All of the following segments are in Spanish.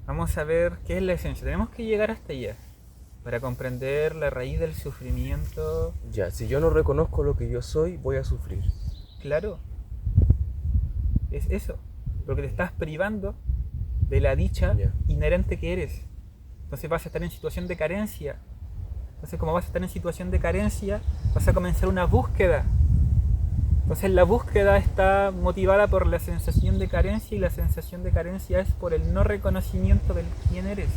Vamos a ver qué es la esencia. Tenemos que llegar hasta allá para comprender la raíz del sufrimiento. Ya, si yo no reconozco lo que yo soy, voy a sufrir. Claro, es eso. Porque te estás privando de la dicha Ya. inherente que eres. Entonces vas a estar en situación de carencia. Entonces, como vas a estar en situación de carencia, vas a comenzar una búsqueda. Entonces, la búsqueda está motivada por la sensación de carencia, y la sensación de carencia es por el no reconocimiento del quién eres.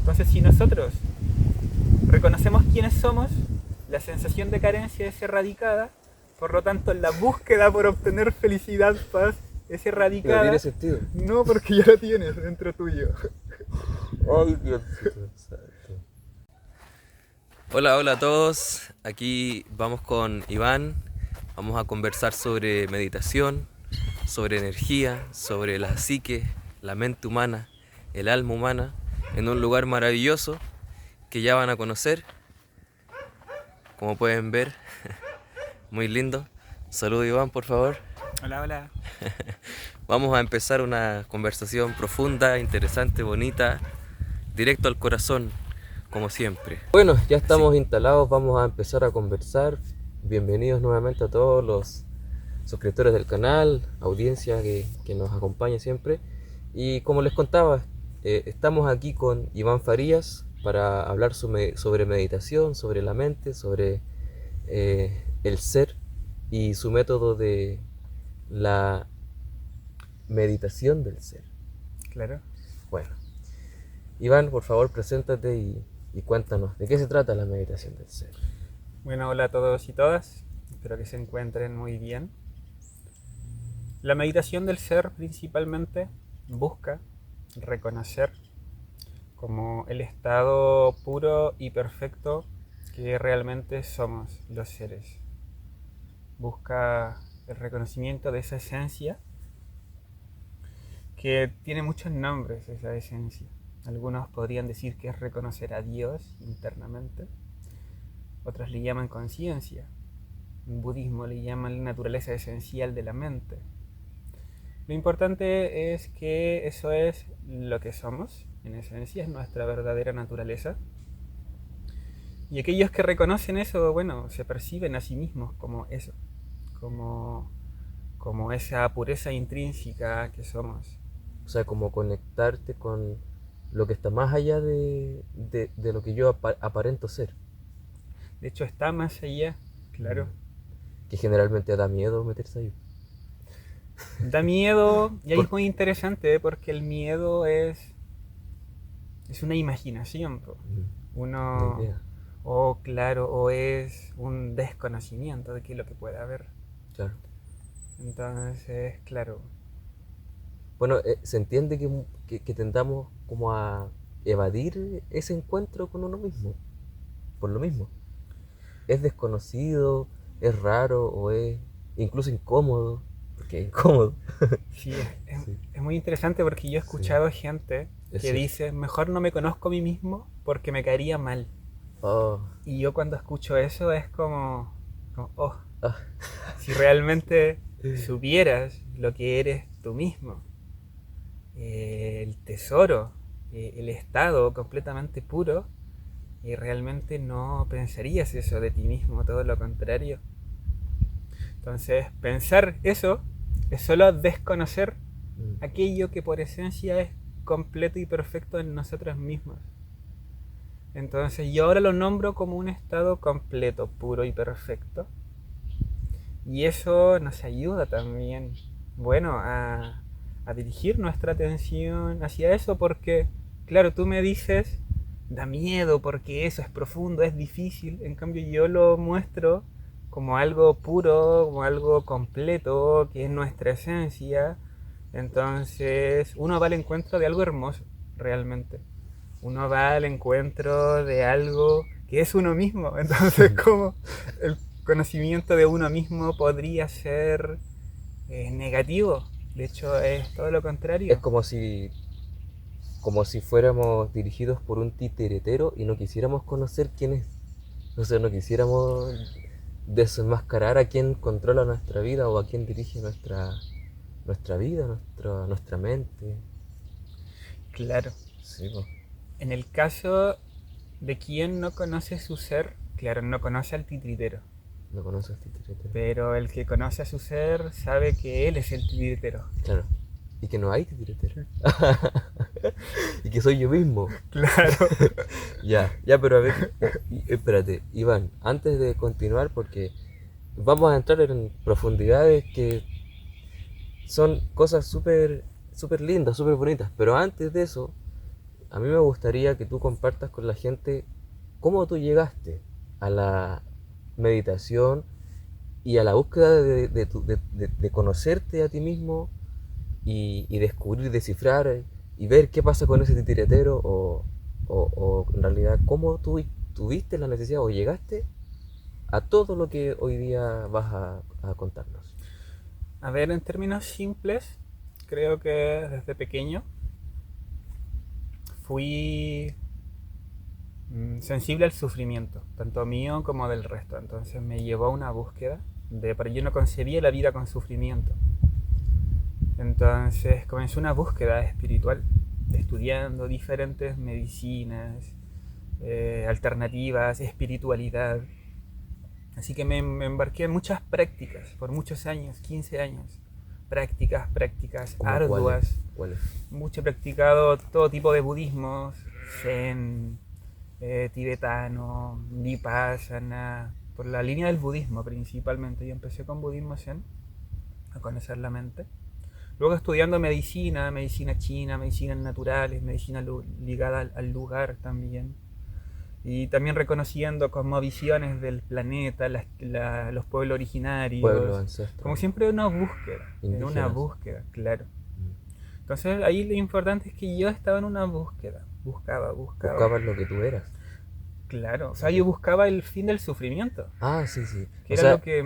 Entonces, si nosotros reconocemos quiénes somos, la sensación de carencia es erradicada, por lo tanto la búsqueda por obtener felicidad, paz, es Y no tiene erradicada. sentido. No, porque ya la tienes dentro tuyo. Ay, Diosito santo. Hola, hola a todos. Aquí vamos con Iván. Vamos a conversar sobre meditación, sobre energía, sobre la psique, la mente humana, el alma humana, en un lugar maravilloso que ya van a conocer. Como pueden ver, muy lindo. Saludos, Iván, por favor. Hola, hola. Vamos a empezar una conversación profunda, interesante, bonita, directo al corazón, como siempre. Bueno, ya Sí. estamos instalados, vamos a empezar a conversar. Bienvenidos nuevamente a todos los suscriptores del canal, audiencia que nos acompaña siempre. Y como les contaba, estamos aquí con Iván Farías para hablar sobre meditación, sobre la mente, sobre el ser y su método de la meditación del ser. Claro. Bueno, Iván, por favor, preséntate y cuéntanos, ¿de qué se trata la meditación del ser? Bueno, hola a todos y todas. Espero que se encuentren muy bien. La meditación del ser principalmente busca reconocer como el estado puro y perfecto que realmente somos los seres. Busca el reconocimiento de esa esencia que tiene muchos nombres, esa esencia. Algunos podrían decir que es reconocer a Dios internamente, otros le llaman conciencia, en budismo le llaman la naturaleza esencial de la mente. Lo importante es que eso es lo que somos, en esencia, es nuestra verdadera naturaleza. Y aquellos que reconocen eso, bueno, se perciben a sí mismos como eso, como, como esa pureza intrínseca que somos. O sea, como conectarte con lo que está más allá de lo que yo aparento ser. De hecho, está más allá, Mm. claro. Que generalmente da miedo meterse ahí. Da miedo, y ahí Por es muy interesante, porque el miedo es una imaginación. Po. una Uno, idea, o claro, o es un desconocimiento de qué es lo que puede haber. claro. Entonces, claro, Bueno, se entiende que tendamos como a evadir ese encuentro con uno mismo, por lo mismo. Es desconocido, es raro o es incluso incómodo, porque es incómodo. sí, Sí, es muy interesante porque yo he sí, escuchado gente es que cierto. dice, mejor no me conozco a mí mismo porque me caería mal. Oh, Y yo cuando escucho eso es como oh, ah, si realmente supieras lo que eres tú mismo, el tesoro, el estado completamente puro, y realmente no pensarías eso de ti mismo, todo lo contrario. Entonces, pensar eso es solo desconocer mm, aquello que por esencia es completo y perfecto en nosotros mismos. Entonces, yo ahora lo nombro como un estado completo, puro y perfecto. Y eso nos ayuda también, bueno, a dirigir nuestra atención hacia eso porque, claro, tú me dices, da miedo porque eso es profundo, es difícil. En cambio yo lo muestro como algo puro, como algo completo, que es nuestra esencia. Entonces uno va al encuentro de algo hermoso, realmente. Uno va al encuentro de algo que es uno mismo. Entonces, como el conocimiento de uno mismo podría ser negativo. De hecho, es todo lo es contrario. como si fuéramos dirigidos por un titiritero y no quisiéramos conocer quién es. O sea, no quisiéramos desenmascarar a quien controla nuestra vida o a quien dirige nuestra vida, nuestra mente. Claro. Sí, po. En el caso de quien no conoce su ser, claro, no conoce al titiritero. No conoces titiritero. Pero el que conoce a su ser sabe que él es el titiritero. Claro. Y que no hay titiritero. Y que soy yo mismo. Claro. Ya, pero a ver, espérate, Iván, antes de continuar, porque vamos a entrar en profundidades que son cosas súper súper lindas, súper bonitas, pero antes de eso, a mí me gustaría que tú compartas con la gente cómo tú llegaste a la meditación y a la búsqueda de conocerte a ti mismo y descubrir, descifrar y ver qué pasa con ese titiretero o en realidad cómo tú tuviste la necesidad o llegaste a todo lo que hoy día vas a contarnos. A ver, en términos simples, creo que desde pequeño fui sensible al sufrimiento, tanto mío como del resto. Entonces me llevó a una búsqueda pero yo no concebía la vida con sufrimiento. Entonces comenzó una búsqueda espiritual, estudiando diferentes medicinas, alternativas, espiritualidad. Así que me embarqué en muchas prácticas, por muchos años, 15 años. Prácticas arduas. ¿Cuáles? Mucho he practicado todo tipo de budismos, zen, tibetano, vipassana, por la línea del budismo principalmente. Yo empecé con budismo zen, a conocer la mente. Luego estudiando medicina china, medicinas naturales, medicina ligada al lugar también. Y también reconociendo cosmovisiones del planeta, los pueblos originarios. Pueblos ancestrales. Como siempre una búsqueda, Indígenas. en una búsqueda, claro. Entonces ahí lo importante es que yo estaba en una búsqueda, buscaba. Buscabas lo que tú eras. Claro, o sea, yo buscaba el fin del sufrimiento. Ah, sí, sí. Que era lo que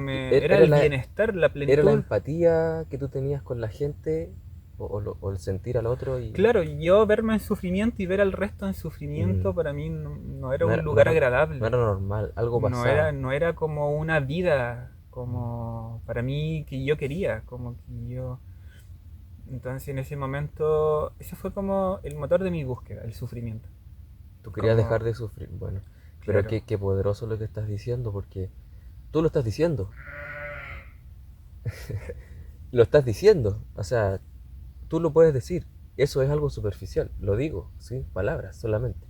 era el bienestar, la plenitud. Era la empatía que tú tenías con la gente o el sentir al otro y... Claro, yo verme en sufrimiento y ver al resto en sufrimiento para mí no era un lugar agradable. No era normal, algo pasaba. No era como una vida como para mí que yo quería, como que yo... Entonces en ese momento, ese fue como el motor de mi búsqueda, el sufrimiento. Tú querías como... dejar de sufrir, bueno. Pero Claro. qué poderoso lo que estás diciendo, porque tú lo estás diciendo. Lo estás diciendo, o sea, tú lo puedes decir. Eso es algo superficial, lo digo, ¿sí? Palabras solamente.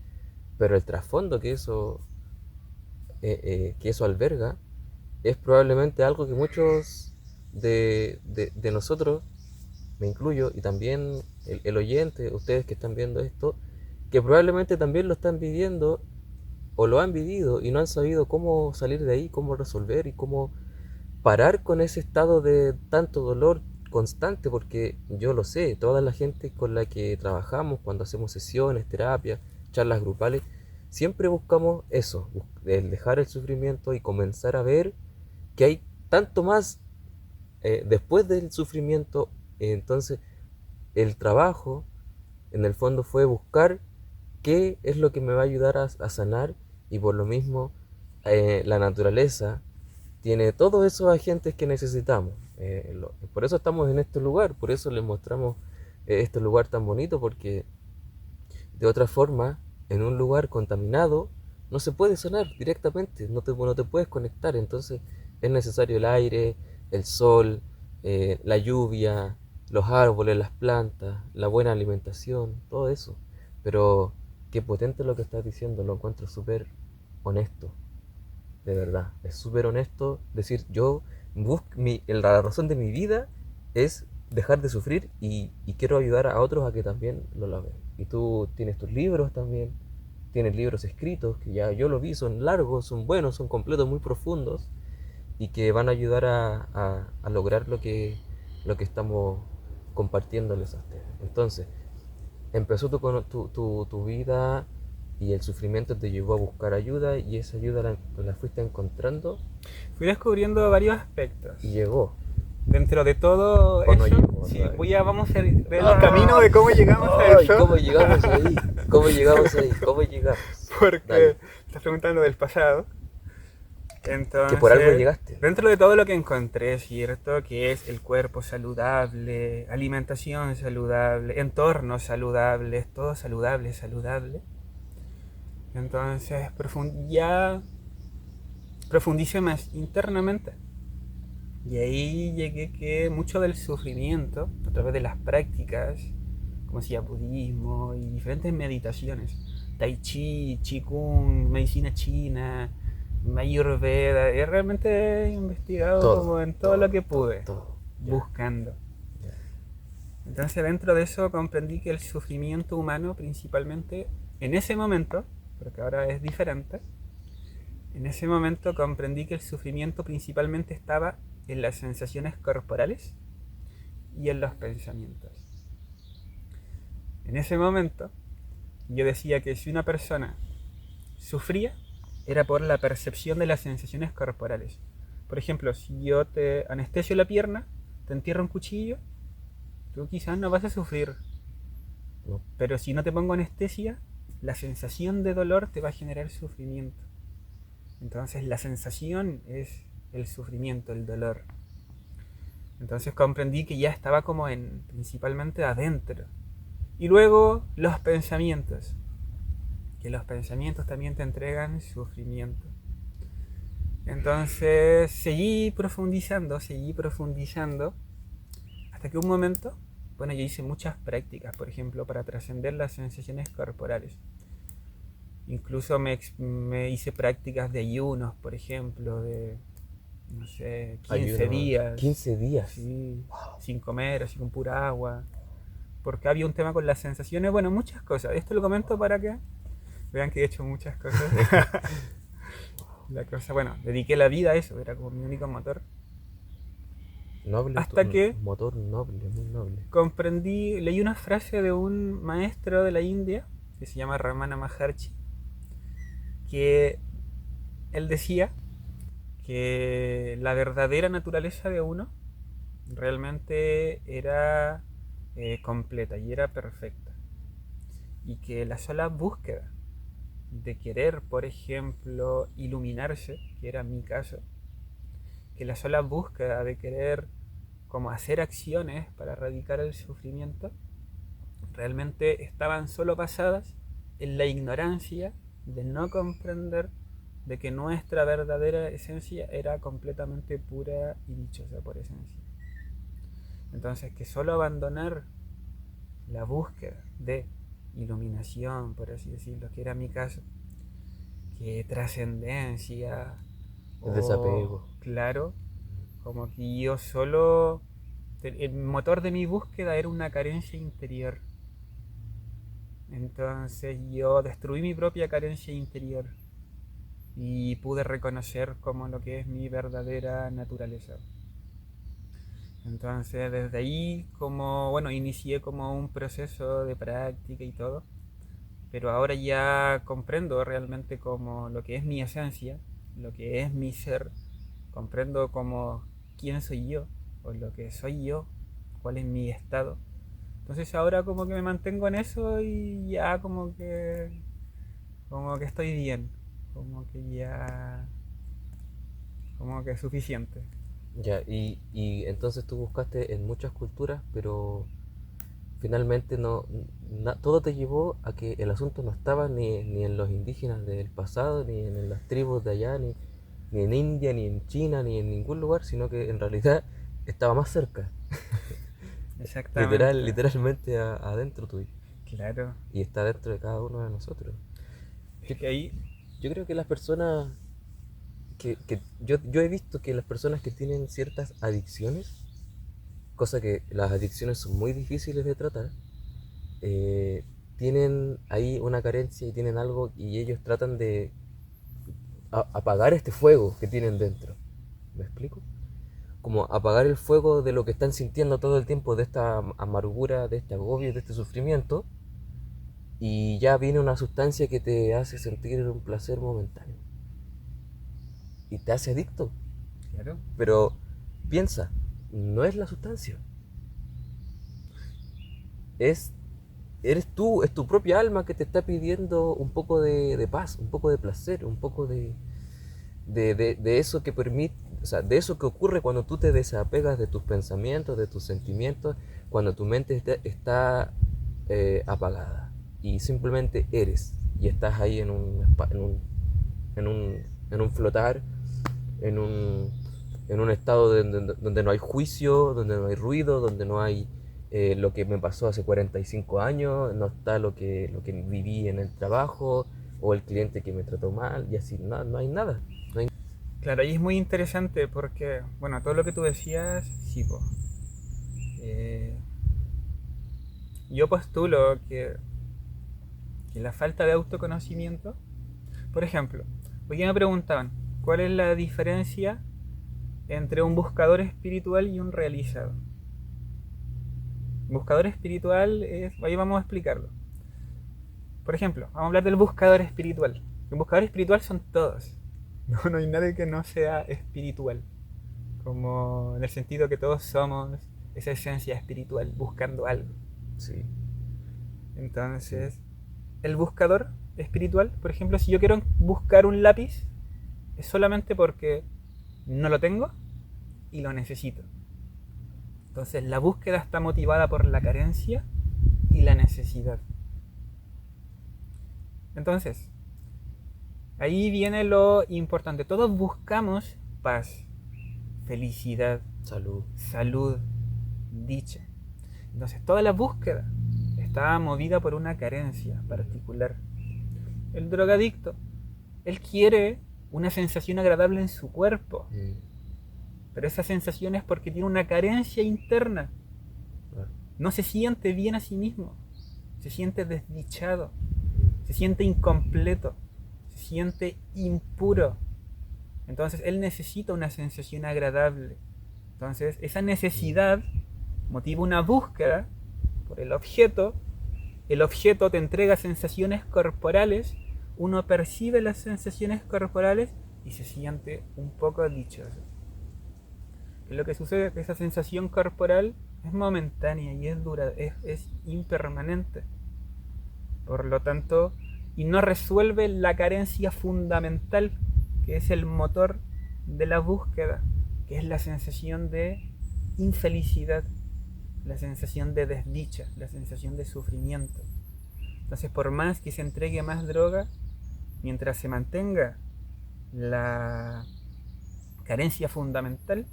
Pero el trasfondo que eso alberga es probablemente algo que muchos de nosotros, me incluyo, y también el oyente, ustedes que están viendo esto, que probablemente también lo están viviendo o lo han vivido y no han sabido cómo salir de ahí, cómo resolver y cómo parar con ese estado de tanto dolor constante, porque yo lo sé, toda la gente con la que trabajamos, cuando hacemos sesiones, terapias, charlas grupales, siempre buscamos eso, el dejar el sufrimiento y comenzar a ver que hay tanto más después del sufrimiento. Entonces el trabajo en el fondo fue buscar qué es lo que me va a ayudar a sanar, y por lo mismo la naturaleza tiene todos esos agentes que necesitamos. Por eso estamos en este lugar, por eso les mostramos este lugar tan bonito, porque de otra forma, en un lugar contaminado, no se puede sanar directamente, no te puedes conectar. Entonces es necesario el aire, el sol, la lluvia, los árboles, las plantas, la buena alimentación, todo eso. Pero qué potente lo que estás diciendo, lo encuentro súper honesto. De verdad, es súper honesto decir, la razón de mi vida es dejar de sufrir y quiero ayudar a otros a que también lo logren. Y tú tienes tus libros también, tienes libros escritos que ya yo lo vi, son largos, son buenos, son completos, muy profundos y que van a ayudar a lograr lo que estamos compartiéndoles a ustedes. Entonces, empezó tu vida y el sufrimiento te llevó a buscar ayuda y esa ayuda la fuiste encontrando. Fui descubriendo varios aspectos. Y llegó. Dentro de todo ¿O no eso, llegó? sí, vamos a ver el camino de cómo llegamos a eso. ¿Cómo llegamos ahí? ¿Cómo llegamos ahí? ¿Cómo llegamos? Porque Dale. estás preguntando del pasado. Que por algo Entonces, llegaste. dentro de todo lo que encontré, ¿cierto? Que es el cuerpo saludable, alimentación saludable, entorno saludable, es todo saludable, saludable. Entonces, ya profundicé más internamente. Y ahí llegué que mucho del sufrimiento, a través de las prácticas, como decía, budismo y diferentes meditaciones, tai chi, qigong, medicina china, ayurveda, y realmente he investigado como en todo lo que pude, buscando. Entonces dentro de eso comprendí que el sufrimiento humano principalmente, en ese momento, porque ahora es diferente, en ese momento comprendí que el sufrimiento principalmente estaba en las sensaciones corporales y en los pensamientos. En ese momento yo decía que si una persona sufría era por la percepción de las sensaciones corporales. Por ejemplo, si yo te anestesio la pierna, te entierro un cuchillo, tú quizás no vas a sufrir. No. Pero si no te pongo anestesia, la sensación de dolor te va a generar sufrimiento. Entonces la sensación es el sufrimiento, el dolor. Entonces comprendí que ya estaba como principalmente adentro. Y luego los pensamientos, que los pensamientos también te entregan sufrimiento. Entonces seguí profundizando, hasta que un momento, bueno, yo hice muchas prácticas, por ejemplo, para trascender las sensaciones corporales. Incluso me hice prácticas de ayunos, por ejemplo, de, no sé, 15 días. 15 días. Sí, sin comer, así con pura agua. Porque había un tema con las sensaciones, bueno, muchas cosas. Esto lo comento para que vean que he hecho muchas cosas. La cosa, bueno, dediqué la vida a eso, era como mi único motor. Noble, Hasta que motor noble, muy noble. comprendí, leí una frase de un maestro de la India, que se llama Ramana Maharshi, que él decía que la verdadera naturaleza de uno realmente era completa y era perfecta. Y que la sola búsqueda de querer, por ejemplo, iluminarse, que era mi caso, que la sola búsqueda de querer como hacer acciones para erradicar el sufrimiento, realmente estaban solo basadas en la ignorancia de no comprender de que nuestra verdadera esencia era completamente pura y dichosa por esencia. Entonces que solo abandonar la búsqueda de iluminación, por así decirlo, que era mi caso, que trascendencia, El desapego. claro, como que yo solo, el motor de mi búsqueda era una carencia interior. Entonces yo destruí mi propia carencia interior y pude reconocer como lo que es mi verdadera naturaleza. Entonces desde ahí como, bueno, inicié como un proceso de práctica y todo, pero ahora ya comprendo realmente como lo que es mi esencia, lo que es mi ser, comprendo como quién soy yo, o lo que soy yo, cuál es mi estado. Entonces ahora como que me mantengo en eso y ya como que estoy bien, como que ya como que es suficiente. Ya, y entonces tú buscaste en muchas culturas, pero finalmente todo te llevó a que el asunto no estaba ni en los indígenas del pasado, ni en las tribus de allá, ni en India, ni en China, ni en ningún lugar, sino que en realidad estaba más cerca, Exactamente. literalmente adentro tuyo, Claro. y está dentro de cada uno de nosotros. Es Yo, que ahí, yo creo que las personas, yo he visto que las personas que tienen ciertas adicciones, cosa que las adicciones son muy difíciles de tratar, eh, tienen ahí una carencia y tienen algo y ellos tratan de apagar este fuego que tienen dentro. ¿Me explico? Como apagar el fuego de lo que están sintiendo todo el tiempo, de esta amargura, de este agobio, de este sufrimiento, y ya viene una sustancia que te hace sentir un placer momentáneo y te hace adicto. claro, Pero piensa, no es la sustancia, es eres tú, es tu propia alma que te está pidiendo un poco de paz, un poco de placer, un poco de eso que permite, o sea, de eso que ocurre cuando tú te desapegas de tus pensamientos, de tus sentimientos, cuando tu mente está apagada y simplemente eres y estás ahí en un flotar, en un estado donde no hay juicio, donde no hay ruido, donde no hay lo que me pasó hace 45 años, no está lo que viví en el trabajo o el cliente que me trató mal y así, no hay nada. No hay... Claro, ahí es muy interesante porque, bueno, todo lo que tú decías, sí, po. Eh, yo postulo que la falta de autoconocimiento, por ejemplo, hoy día me preguntaban, ¿cuál es la diferencia entre un buscador espiritual y un realizado? Buscador espiritual es, ahí vamos a explicarlo. Por ejemplo, vamos a hablar del buscador espiritual. El buscador espiritual son todos. No hay nadie que no sea espiritual. Como en el sentido que todos somos esa esencia espiritual buscando algo. Sí. Entonces, el buscador espiritual, por ejemplo, si yo quiero buscar un lápiz, es solamente porque no lo tengo y lo necesito. Entonces, la búsqueda está motivada por la carencia y la necesidad. Entonces, ahí viene lo importante. Todos buscamos paz, felicidad, salud, dicha. Entonces, toda la búsqueda está movida por una carencia particular. El drogadicto, él quiere una sensación agradable en su cuerpo. Pero esa sensación es porque tiene una carencia interna. No se siente bien a sí mismo. Se siente desdichado. Se siente incompleto. Se siente impuro. Entonces él necesita una sensación agradable. Entonces esa necesidad motiva una búsqueda por el objeto. El objeto te entrega sensaciones corporales. Uno percibe las sensaciones corporales y se siente un poco dichoso. Lo que sucede es que esa sensación corporal es momentánea y es impermanente. Por lo tanto, y no resuelve la carencia fundamental, que es el motor de la búsqueda, que es la sensación de infelicidad, la sensación de desdicha, la sensación de sufrimiento. Entonces, por más que se entregue más droga, mientras se mantenga la carencia fundamental,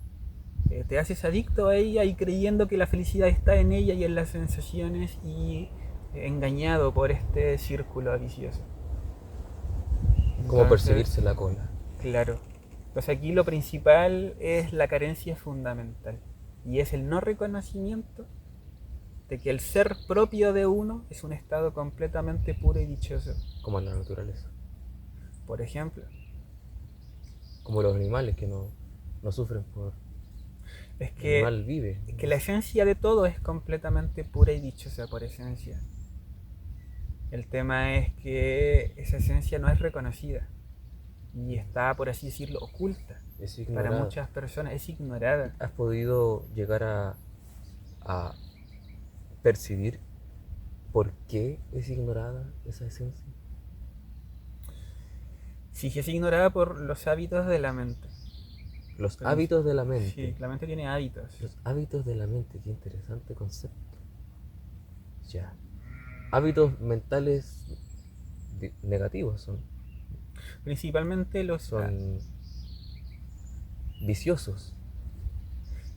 te haces adicto a ella y creyendo que la felicidad está en ella y en las sensaciones y engañado por este círculo vicioso. Como perseguirse la cola. Claro. Entonces aquí lo principal es la carencia fundamental y es el no reconocimiento de que el ser propio de uno es un estado completamente puro y dichoso. Como en la naturaleza. Por ejemplo. Como los animales que no sufren por... Es que, el animal vive. Es que la esencia de todo es completamente pura y dichosa por esencia. El tema es que esa esencia no es reconocida y está, por así decirlo, oculta. Es ignorada. Para muchas personas es ignorada. ¿Has podido llegar a percibir por qué es ignorada esa esencia? Sí, es ignorada por los hábitos de la mente. Los hábitos de la mente. Sí, la mente tiene hábitos. Los hábitos de la mente, qué interesante concepto. Ya. Hábitos mentales negativos son. Principalmente son viciosos.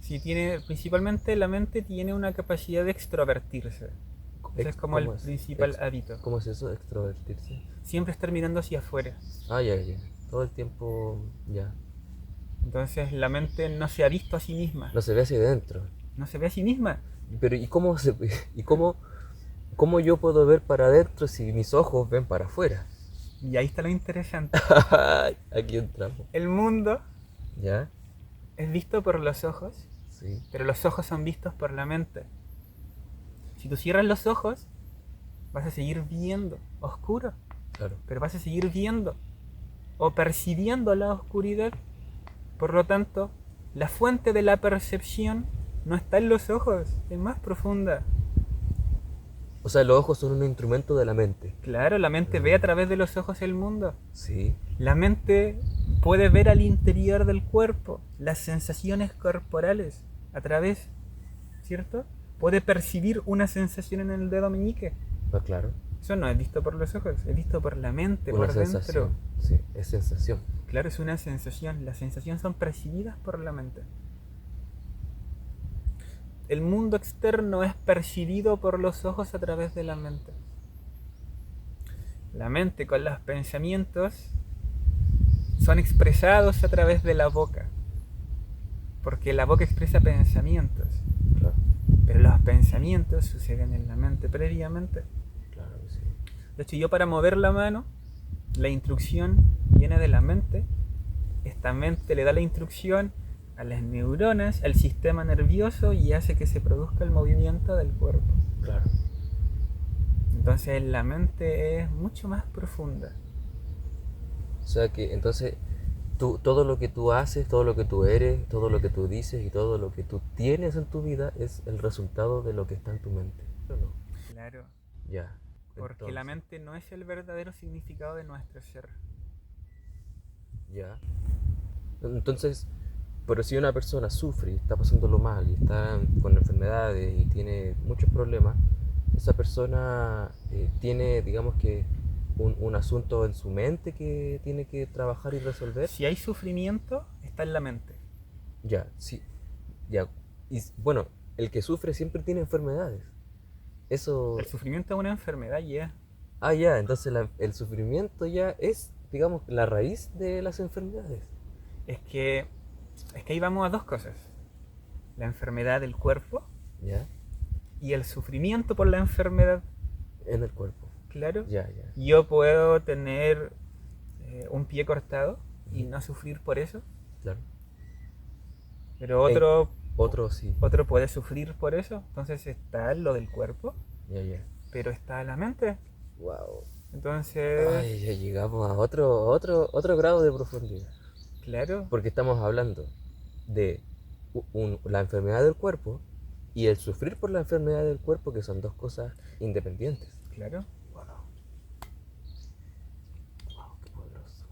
Sí, principalmente la mente tiene una capacidad de extrovertirse. Ese es como el principal hábito. ¿Cómo es eso, extrovertirse? Siempre estar mirando hacia afuera. Ya. Todo el tiempo, ya. Entonces la mente no se ha visto a sí misma. No se ve hacia adentro. No se ve a sí misma. Pero ¿y cómo yo puedo ver para adentro si mis ojos ven para afuera? Y ahí está lo interesante. Aquí entramos. El mundo ¿ya? Es visto por los ojos, sí. Pero los ojos son vistos por la mente. Si tú cierras los ojos, vas a seguir viendo oscuro. Claro. Pero vas a seguir viendo o percibiendo la oscuridad. Por lo tanto, la fuente de la percepción no está en los ojos, es más profunda. O sea, los ojos son un instrumento de la mente. Claro, la mente ve a través de los ojos el mundo. Sí. La mente puede ver al interior del cuerpo, las sensaciones corporales, a través, ¿cierto? Puede percibir una sensación en el dedo meñique. Ah, claro. Eso no es visto por los ojos, es visto por la mente, Una por sensación. dentro. Sí, es sensación. Claro, es una sensación. Las sensaciones son percibidas por la mente. El mundo externo es percibido por los ojos a través de la mente. La mente con los pensamientos son expresados a través de la boca. Porque la boca expresa pensamientos. Claro. Pero los pensamientos suceden en la mente previamente. Claro que sí. De hecho, yo para mover la mano, la instrucción viene de la mente. Esta mente le da la instrucción a las neuronas, al sistema nervioso y hace que se produzca el movimiento del cuerpo. Claro. Entonces la mente es mucho más profunda. O sea que entonces todo lo que tú haces, todo lo que tú eres, todo lo que tú dices y todo lo que tú tienes en tu vida es el resultado de lo que está en tu mente. ¿O no? Claro. Ya. Porque Entonces, la mente no es el verdadero significado de nuestro ser. ya. Entonces, pero si una persona sufre y está pasándolo mal y está con enfermedades y tiene muchos problemas, esa persona tiene, digamos que, un asunto en su mente que tiene que trabajar y resolver. Si hay sufrimiento, está en la mente. Ya, sí, ya. Y bueno, el que sufre siempre tiene enfermedades. Eso. El sufrimiento es una enfermedad ya. Ah, ya, entonces el sufrimiento ya es, digamos, la raíz de las enfermedades. Es que ahí vamos a dos cosas. La enfermedad del cuerpo Ya, y el sufrimiento por la enfermedad. en el cuerpo. Claro. Ya, ya. Yo puedo tener un pie cortado y no sufrir por eso, Claro. pero otro Otro sí. otro puede sufrir por eso. Entonces está lo del cuerpo, Ya, ya. pero está la mente. Wow. Entonces, Ay, ya llegamos a otro grado de profundidad. claro, Porque estamos hablando de la enfermedad del cuerpo y el sufrir por la enfermedad del cuerpo, que son dos cosas independientes. claro. Wow. Wow, qué poderoso.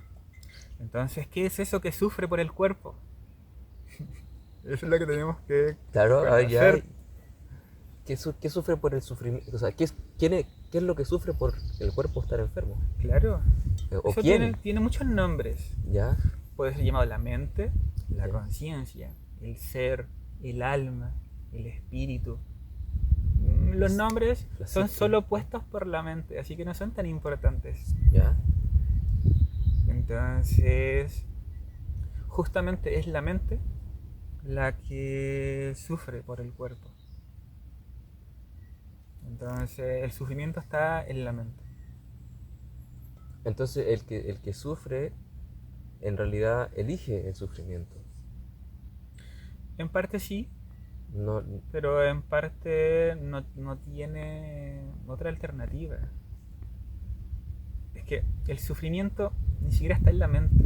Entonces, ¿qué es eso que sufre por el cuerpo? Eso es lo que tenemos que Claro, ya. conocer. ¿Qué sufre por el sufrimiento? O sea, ¿qué es lo que sufre por el cuerpo estar enfermo? Claro. ¿O Eso quién? tiene muchos nombres. ¿Ya? Puede ser llamado la mente, la Ya. conciencia, el ser, el alma, el espíritu. Los nombres La son psique. solo puestos por la mente, así que no son tan importantes. ¿Ya? Entonces, justamente es la mente la que sufre por el cuerpo. Entonces, el sufrimiento está en la mente. Entonces el que sufre en realidad elige el sufrimiento. En parte sí, No, pero en parte no tiene otra alternativa. Es que el sufrimiento ni siquiera está en la mente,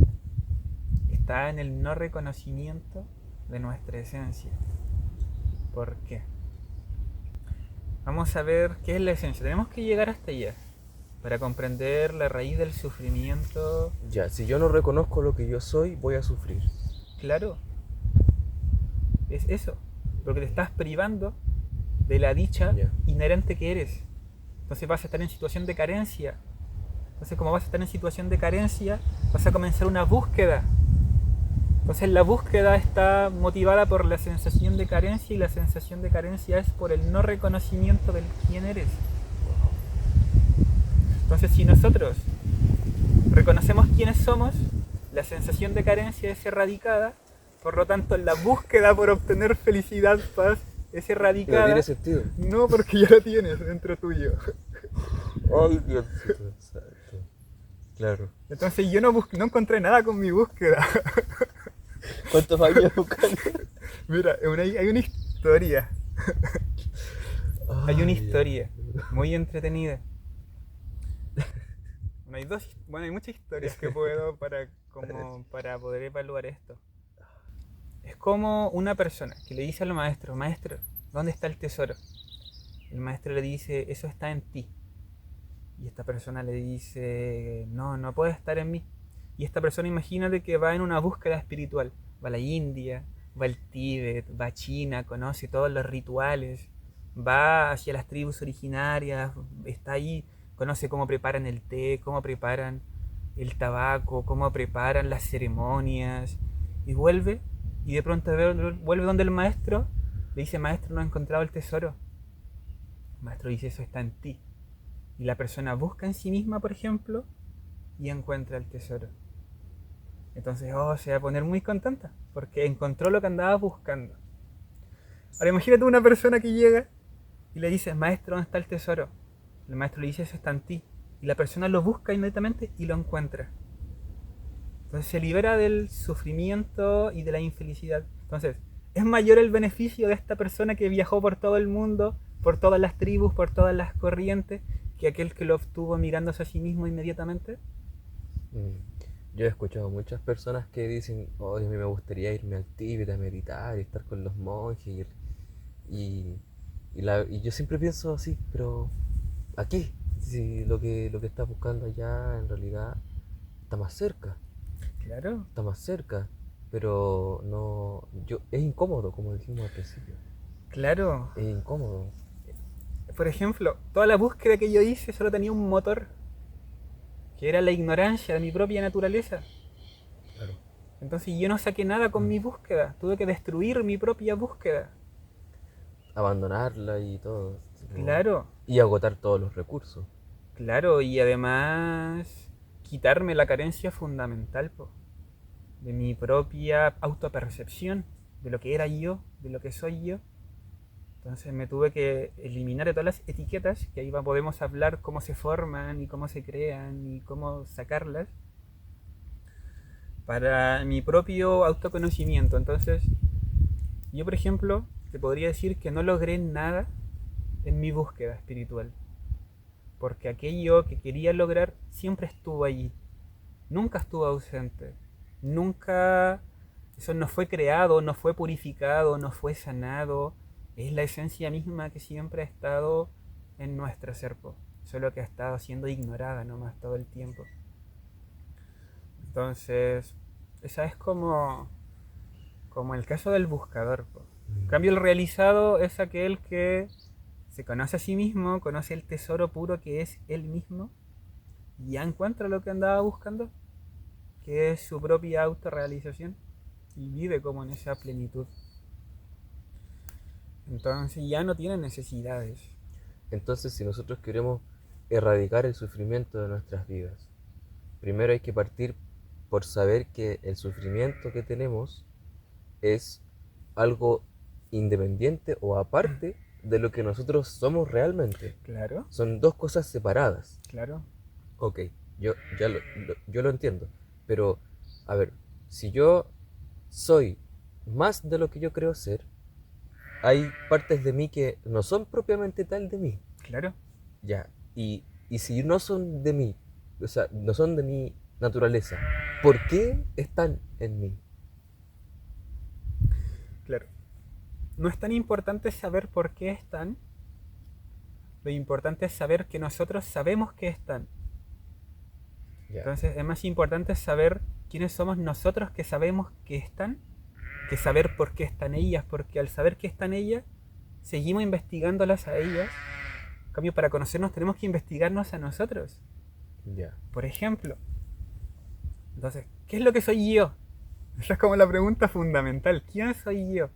está en el no reconocimiento de nuestra esencia. ¿Por qué? Vamos a ver qué es la esencia. Tenemos que llegar hasta allá para comprender la raíz del sufrimiento. ya, si yo no reconozco lo que yo soy, voy a sufrir. Claro, es eso, porque te estás privando de la dicha Ya. inherente que eres. Entonces vas a estar en situación de carencia. Entonces, como vas a estar en situación de carencia, vas a comenzar una búsqueda. Entonces la búsqueda está motivada por la sensación de carencia y la sensación de carencia es por el no reconocimiento de quién eres. Entonces si nosotros reconocemos quiénes somos, la sensación de carencia es erradicada, por lo tanto la búsqueda por obtener felicidad, paz, es No erradicada. tiene sentido. No, porque ya la tienes dentro tuyo. Ay, Dios santo. Claro. Entonces yo no encontré nada con mi búsqueda. ¿Cuántos años buscando? Mira, hay una historia. Hay una Ay, historia muy entretenida. Hay muchas historias que puedo para poder evaluar esto. Es como una persona que le dice al maestro, maestro, ¿dónde está el tesoro? el maestro le dice, eso está en ti. Y esta persona le dice, no, no puede estar en mí. Y esta persona, imagínate que va en una búsqueda espiritual. Va a la India, va al Tíbet, va a China, conoce todos los rituales, va hacia las tribus originarias, está ahí, conoce cómo preparan el té, cómo preparan el tabaco, cómo preparan las ceremonias. Y vuelve, y de pronto vuelve donde el maestro, le dice, maestro, no he encontrado el tesoro. El maestro dice, eso está en ti. Y la persona busca en sí misma, por ejemplo, y encuentra el tesoro. Entonces, se va a poner muy contenta, porque encontró lo que andaba buscando. Ahora imagínate una persona que llega y le dice, maestro, ¿dónde está el tesoro? El maestro le dice, eso está en ti. Y la persona lo busca inmediatamente y lo encuentra. Entonces se libera del sufrimiento y de la infelicidad. Entonces, es mayor el beneficio de esta persona que viajó por todo el mundo, por todas las tribus, por todas las corrientes, que aquel que lo obtuvo mirándose a sí mismo inmediatamente. Yo he escuchado muchas personas que dicen, oh, a mí me gustaría irme al Tíbet a meditar y estar con los monjes y, y yo siempre pienso así, pero aquí, si lo que estás buscando allá en realidad está más cerca, Claro, está más cerca, pero no, es incómodo, como dijimos al principio, claro. es incómodo. Por ejemplo, toda la búsqueda que yo hice solo tenía un motor, que era la ignorancia de mi propia naturaleza. Claro. Entonces yo no saqué nada con mi búsqueda, tuve que destruir mi propia búsqueda. Abandonarla y todo, Claro, y agotar todos los recursos. claro, y además quitarme la carencia fundamental de mi propia autopercepción, de lo que era yo, de lo que soy yo. Entonces me tuve que eliminar de todas las etiquetas, que ahí podemos hablar cómo se forman y cómo se crean y cómo sacarlas, para mi propio autoconocimiento. Entonces, yo por ejemplo, te podría decir que no logré nada en mi búsqueda espiritual, porque aquello que quería lograr siempre estuvo allí, nunca estuvo ausente, nunca, eso no fue creado, no fue purificado, no fue sanado, es la esencia misma que siempre ha estado en nuestro ser, solo que ha estado siendo ignorada nomás todo el tiempo. Entonces, esa es como el caso del buscador. En cambio, el realizado es aquel que se conoce a sí mismo, conoce el tesoro puro que es él mismo, y ya encuentra lo que andaba buscando, que es su propia autorrealización, y vive como en esa plenitud. Entonces ya no tiene necesidades. Entonces, si nosotros queremos erradicar el sufrimiento de nuestras vidas, primero hay que partir por saber que el sufrimiento que tenemos es algo independiente o aparte de lo que nosotros somos realmente. Claro, Son dos cosas separadas. claro, Ok, yo lo entiendo, pero a ver, si yo soy más de lo que yo creo ser, hay partes de mí que no son propiamente tal de mí. claro, Ya, y si no son de mí, o sea, no son de mi naturaleza, ¿por qué están en mí? claro. No es tan importante saber por qué están, lo importante es saber que nosotros sabemos que están. Ya, Entonces es más importante saber quiénes somos nosotros que sabemos que están, que saber por qué están ellas, porque al saber que están ellas, seguimos investigándolas a ellas. En cambio, para conocernos tenemos que investigarnos a nosotros. ya. Por ejemplo, entonces, ¿qué es lo que soy yo? Esa es como la pregunta fundamental. ¿Quién soy yo?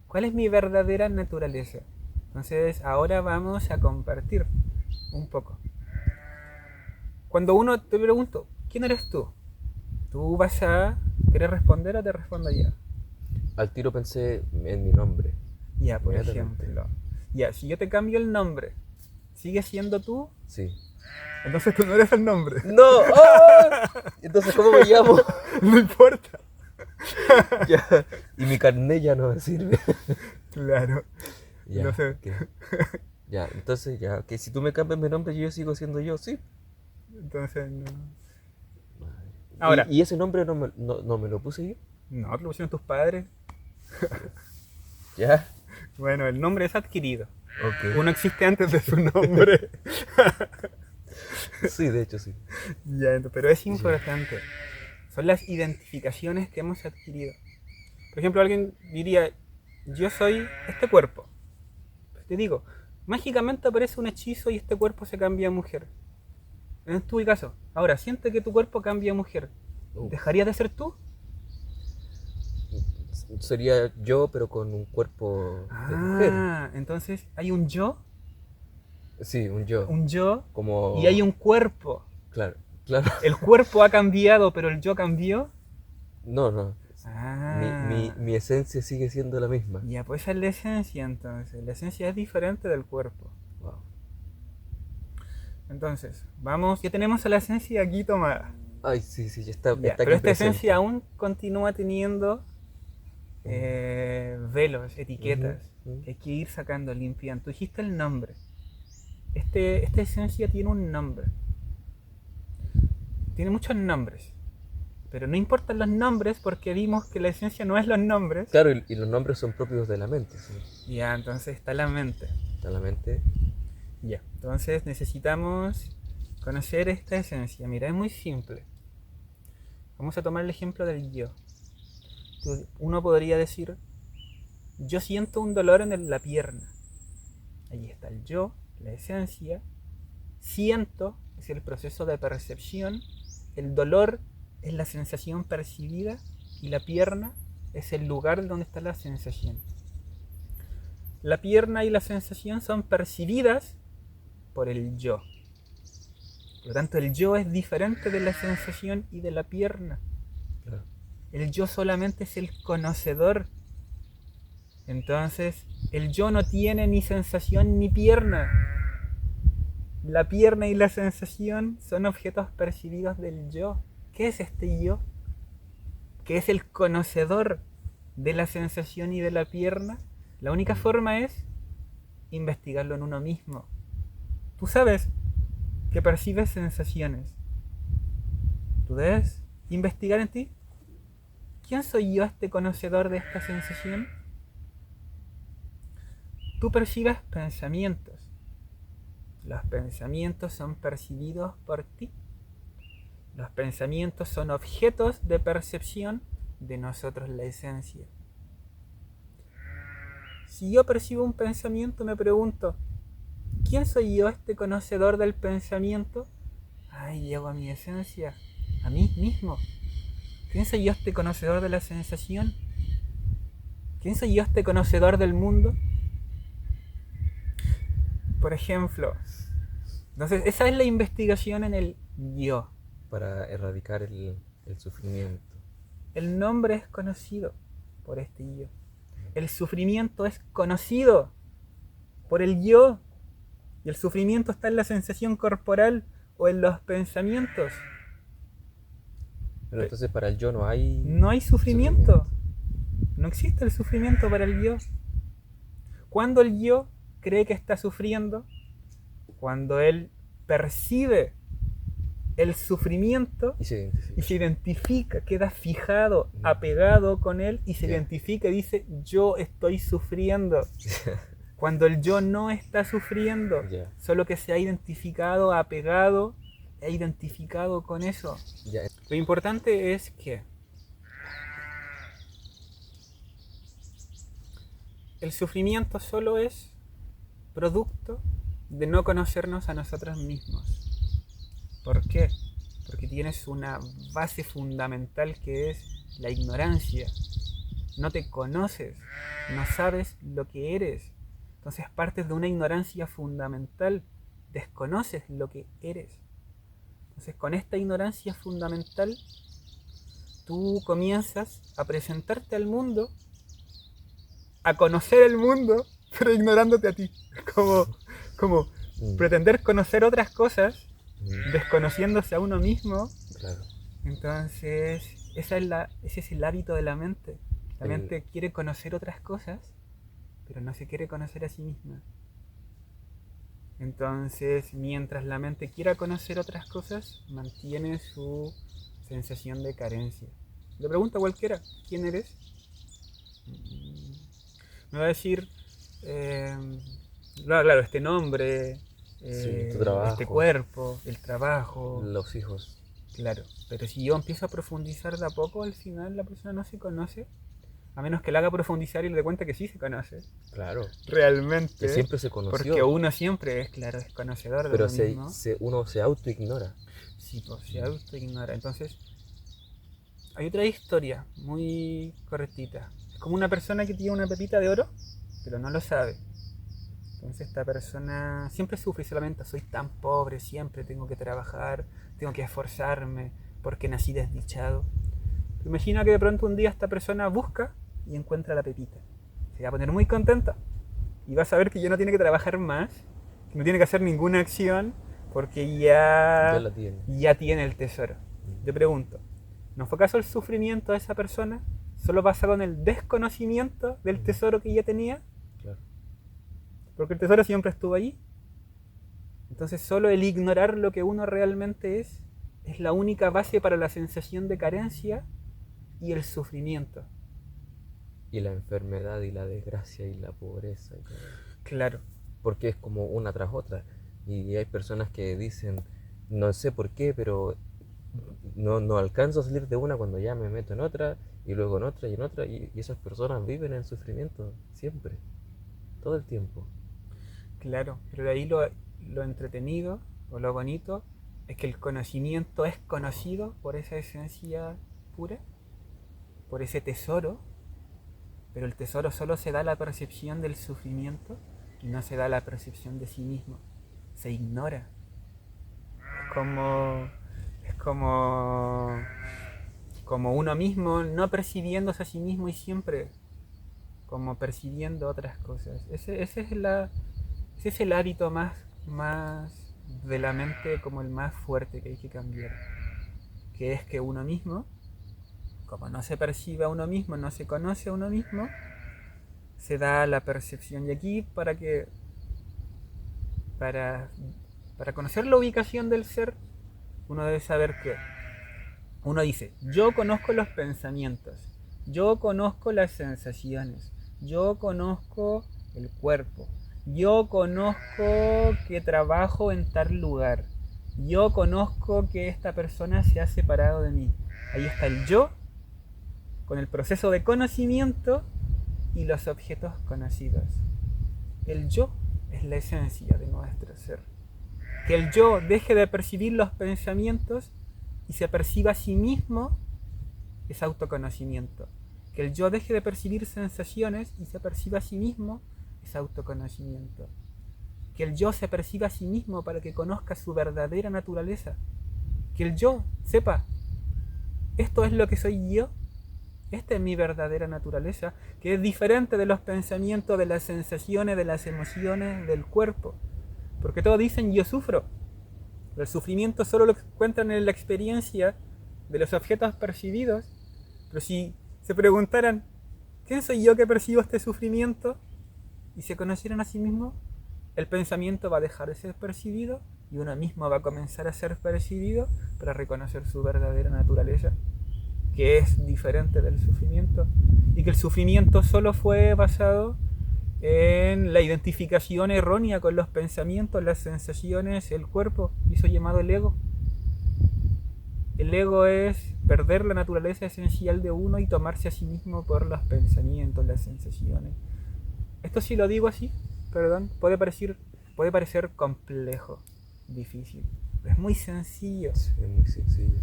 ¿Cuál es mi verdadera naturaleza? Entonces, ahora vamos a compartir un poco. Cuando uno te pregunto, ¿quién eres tú? ¿Tú vas a querer responder o te respondo ya? Al tiro pensé en mi nombre, Ya, por inmediatamente. ejemplo. Ya, si yo te cambio el nombre, ¿sigues siendo tú? Sí. Entonces tú no eres el nombre. ¡No! ¡Ah! Entonces, ¿cómo me llamo? No importa. Ya. Y mi carnet ya no me sirve. Claro. Ya, Entonces, ok. Ya, entonces ya, que si tú me cambias mi nombre, yo sigo siendo yo, sí. entonces no. Madre. Ahora, ¿Y ese nombre no me lo puse yo? no, te lo pusieron tus padres. Ya. Bueno, el nombre es adquirido. Ok. Uno existe antes de su nombre. Sí, de hecho sí. Ya, pero es importante. Son las identificaciones que hemos adquirido. Por ejemplo, alguien diría, yo soy este cuerpo. Te digo, mágicamente aparece un hechizo y este cuerpo se cambia a mujer. En tu caso, ahora siente que tu cuerpo cambia a mujer. Uf. ¿Dejarías de ser tú? Sería yo, pero con un cuerpo de mujer. Ah, entonces hay Sí, un yo. un yo y hay Como... un cuerpo. Claro, claro. El cuerpo ha cambiado, pero el yo cambió. No, no. Ah, Mi esencia sigue siendo la misma. ya, pues esa es la esencia entonces. La esencia es diferente del cuerpo. Wow. Entonces, vamos, ya tenemos a la esencia aquí tomada. Ay, sí, sí, ya Ya, está pero aquí esta esencia presente. aún continúa teniendo velos, Ujú, etiquetas, ujú. que hay que ir sacando, limpiando. Tú dijiste el nombre. Esta esencia tiene un nombre. Tiene muchos nombres. Pero no importan los nombres porque vimos que la esencia no es los nombres. Claro, y los nombres son propios de la mente, ¿sí? Ya, entonces está la mente. Está la mente. Ya, entonces necesitamos conocer esta esencia. Mira, es muy simple. Vamos a tomar el ejemplo del yo. Uno podría decir, yo siento un dolor en la pierna. Ahí está el yo, la esencia. Siento es el proceso de percepción. El dolor es la sensación percibida. Y la pierna es el lugar donde está la sensación. La pierna y la sensación son percibidas por el yo. Por lo tanto, el yo es diferente de la sensación y de la pierna. Claro. El yo solamente es el conocedor. Entonces, el yo no tiene ni sensación ni pierna. La pierna y la sensación son objetos percibidos del yo. ¿Qué es este yo? Que es el conocedor de la sensación y de la pierna. La única forma es investigarlo en uno mismo. Tú sabes que percibes sensaciones. Tú debes investigar en ti. ¿Quién soy yo, este conocedor de esta sensación? Tú percibes pensamientos. Los pensamientos son percibidos por ti. Los pensamientos son objetos de percepción de nosotros, la esencia. Si yo percibo un pensamiento, me pregunto, ¿quién soy yo, este conocedor del pensamiento? Ay, llego a mi esencia, a mí mismo. ¿Quién soy yo, este conocedor de la sensación? ¿Quién soy yo, este conocedor del mundo? Por ejemplo, entonces esa es la investigación en el yo. Para erradicar el sufrimiento. El nombre es conocido por este yo. El sufrimiento es conocido por el yo. Y el sufrimiento está en la sensación corporal o en los pensamientos. Pero entonces para el yo no hay No hay sufrimiento. No existe el sufrimiento para el yo. Cuando el yo cree que está sufriendo, cuando él percibe el sufrimiento Y se y se identifica, queda fijado, Mm. apegado con él y se Ya. identifica y dice, yo estoy sufriendo. Cuando el yo no está sufriendo, Ya. solo que se ha identificado, apegado e identificado con eso. Ya. Lo importante es que el sufrimiento solo es producto de no conocernos a nosotros mismos. ¿Por qué? Porque tienes una base fundamental que es la ignorancia. No te conoces, no sabes lo que eres. Entonces partes de una ignorancia fundamental, desconoces lo que eres. Entonces con esta ignorancia fundamental, tú comienzas a presentarte al mundo, a conocer el mundo, pero ignorándote a ti. Como pretender conocer otras cosas, desconociéndose a uno mismo. Claro. Entonces, ese es el hábito de la mente. La mente quiere conocer otras cosas, pero no se quiere conocer a sí misma. Entonces, mientras la mente quiera conocer otras cosas, mantiene su sensación de carencia. Le pregunto a cualquiera, ¿quién eres? Me va a decir, Claro, este nombre, Sí, tu trabajo, este cuerpo, el trabajo, los hijos. claro. Pero si yo empiezo a profundizar de a poco, al final la persona no se conoce, a menos que la haga profundizar y le dé cuenta que sí se conoce, Claro, que realmente, siempre se porque conoció, uno siempre es, claro, es conocedor de pero uno mismo, uno se autoignora. sí, pues se autoignora. Entonces, hay otra historia muy correctita. Es como una persona que tiene una pepita de oro, pero no lo sabe. Entonces esta persona siempre sufre y se lamenta, soy tan pobre, siempre tengo que trabajar, tengo que esforzarme porque nací desdichado. Pero imagina que de pronto un día esta persona busca y encuentra la pepita. Se va a poner muy contenta y va a saber que ya no tiene que trabajar más, que no tiene que hacer ninguna acción porque Ya la tiene. ya tiene el tesoro. Te pregunto, ¿no fue acaso el sufrimiento de esa persona solo basado en el desconocimiento del tesoro que ya tenía? Claro. Porque el tesoro siempre estuvo allí. Entonces solo el ignorar lo que uno realmente es la única base para la sensación de carencia y el sufrimiento. Y la enfermedad y la desgracia y la pobreza y todo. Claro. Porque es como una tras otra. Y hay personas que dicen, no sé por qué, pero no alcanzo a salir de una cuando ya me meto en otra, y luego en otra y en otra, y esas personas viven en sufrimiento siempre, todo el tiempo. Claro, pero de ahí lo entretenido o lo bonito es que el conocimiento es conocido por esa esencia pura, por ese tesoro, pero el tesoro solo se da la percepción del sufrimiento y no se da la percepción de sí mismo. Se ignora. Es como como uno mismo no percibiéndose a sí mismo y siempre como percibiendo otras cosas. Ese es el hábito más de la mente, como el más fuerte que hay que cambiar, que es que uno mismo, como no se percibe a uno mismo, no se conoce a uno mismo, se da la percepción. Y aquí para, para conocer la ubicación del ser, uno debe saber que uno dice, yo conozco los pensamientos, yo conozco las sensaciones, yo conozco el cuerpo, yo conozco que trabajo en tal lugar, yo conozco que esta persona se ha separado de mí. Ahí está el yo con el proceso de conocimiento y los objetos conocidos. El yo es la esencia de nuestro ser. Que el yo deje de percibir los pensamientos y se perciba a sí mismo es autoconocimiento. Que el yo deje de percibir sensaciones y se perciba a sí mismo es autoconocimiento. Que el yo se perciba a sí mismo para que conozca su verdadera naturaleza. Que el yo sepa, esto es lo que soy yo, esta es mi verdadera naturaleza, que es diferente de los pensamientos, de las sensaciones, de las emociones, del cuerpo. Porque todos dicen yo sufro. El sufrimiento solo lo encuentran en la experiencia de los objetos percibidos. Pero si se preguntaran, ¿quién soy yo que percibo este sufrimiento? Y se conocieran a sí mismos, el pensamiento va a dejar de ser percibido y uno mismo va a comenzar a ser percibido para reconocer su verdadera naturaleza, que es diferente del sufrimiento. Y que el sufrimiento solo fue basado en la identificación errónea con los pensamientos, las sensaciones, el cuerpo, y eso llamado el ego. El ego es perder la naturaleza esencial de uno y tomarse a sí mismo por los pensamientos, las sensaciones. Esto si lo digo así, perdón, puede parecer complejo, difícil. Es muy sencillo. Sí, es muy sencillo.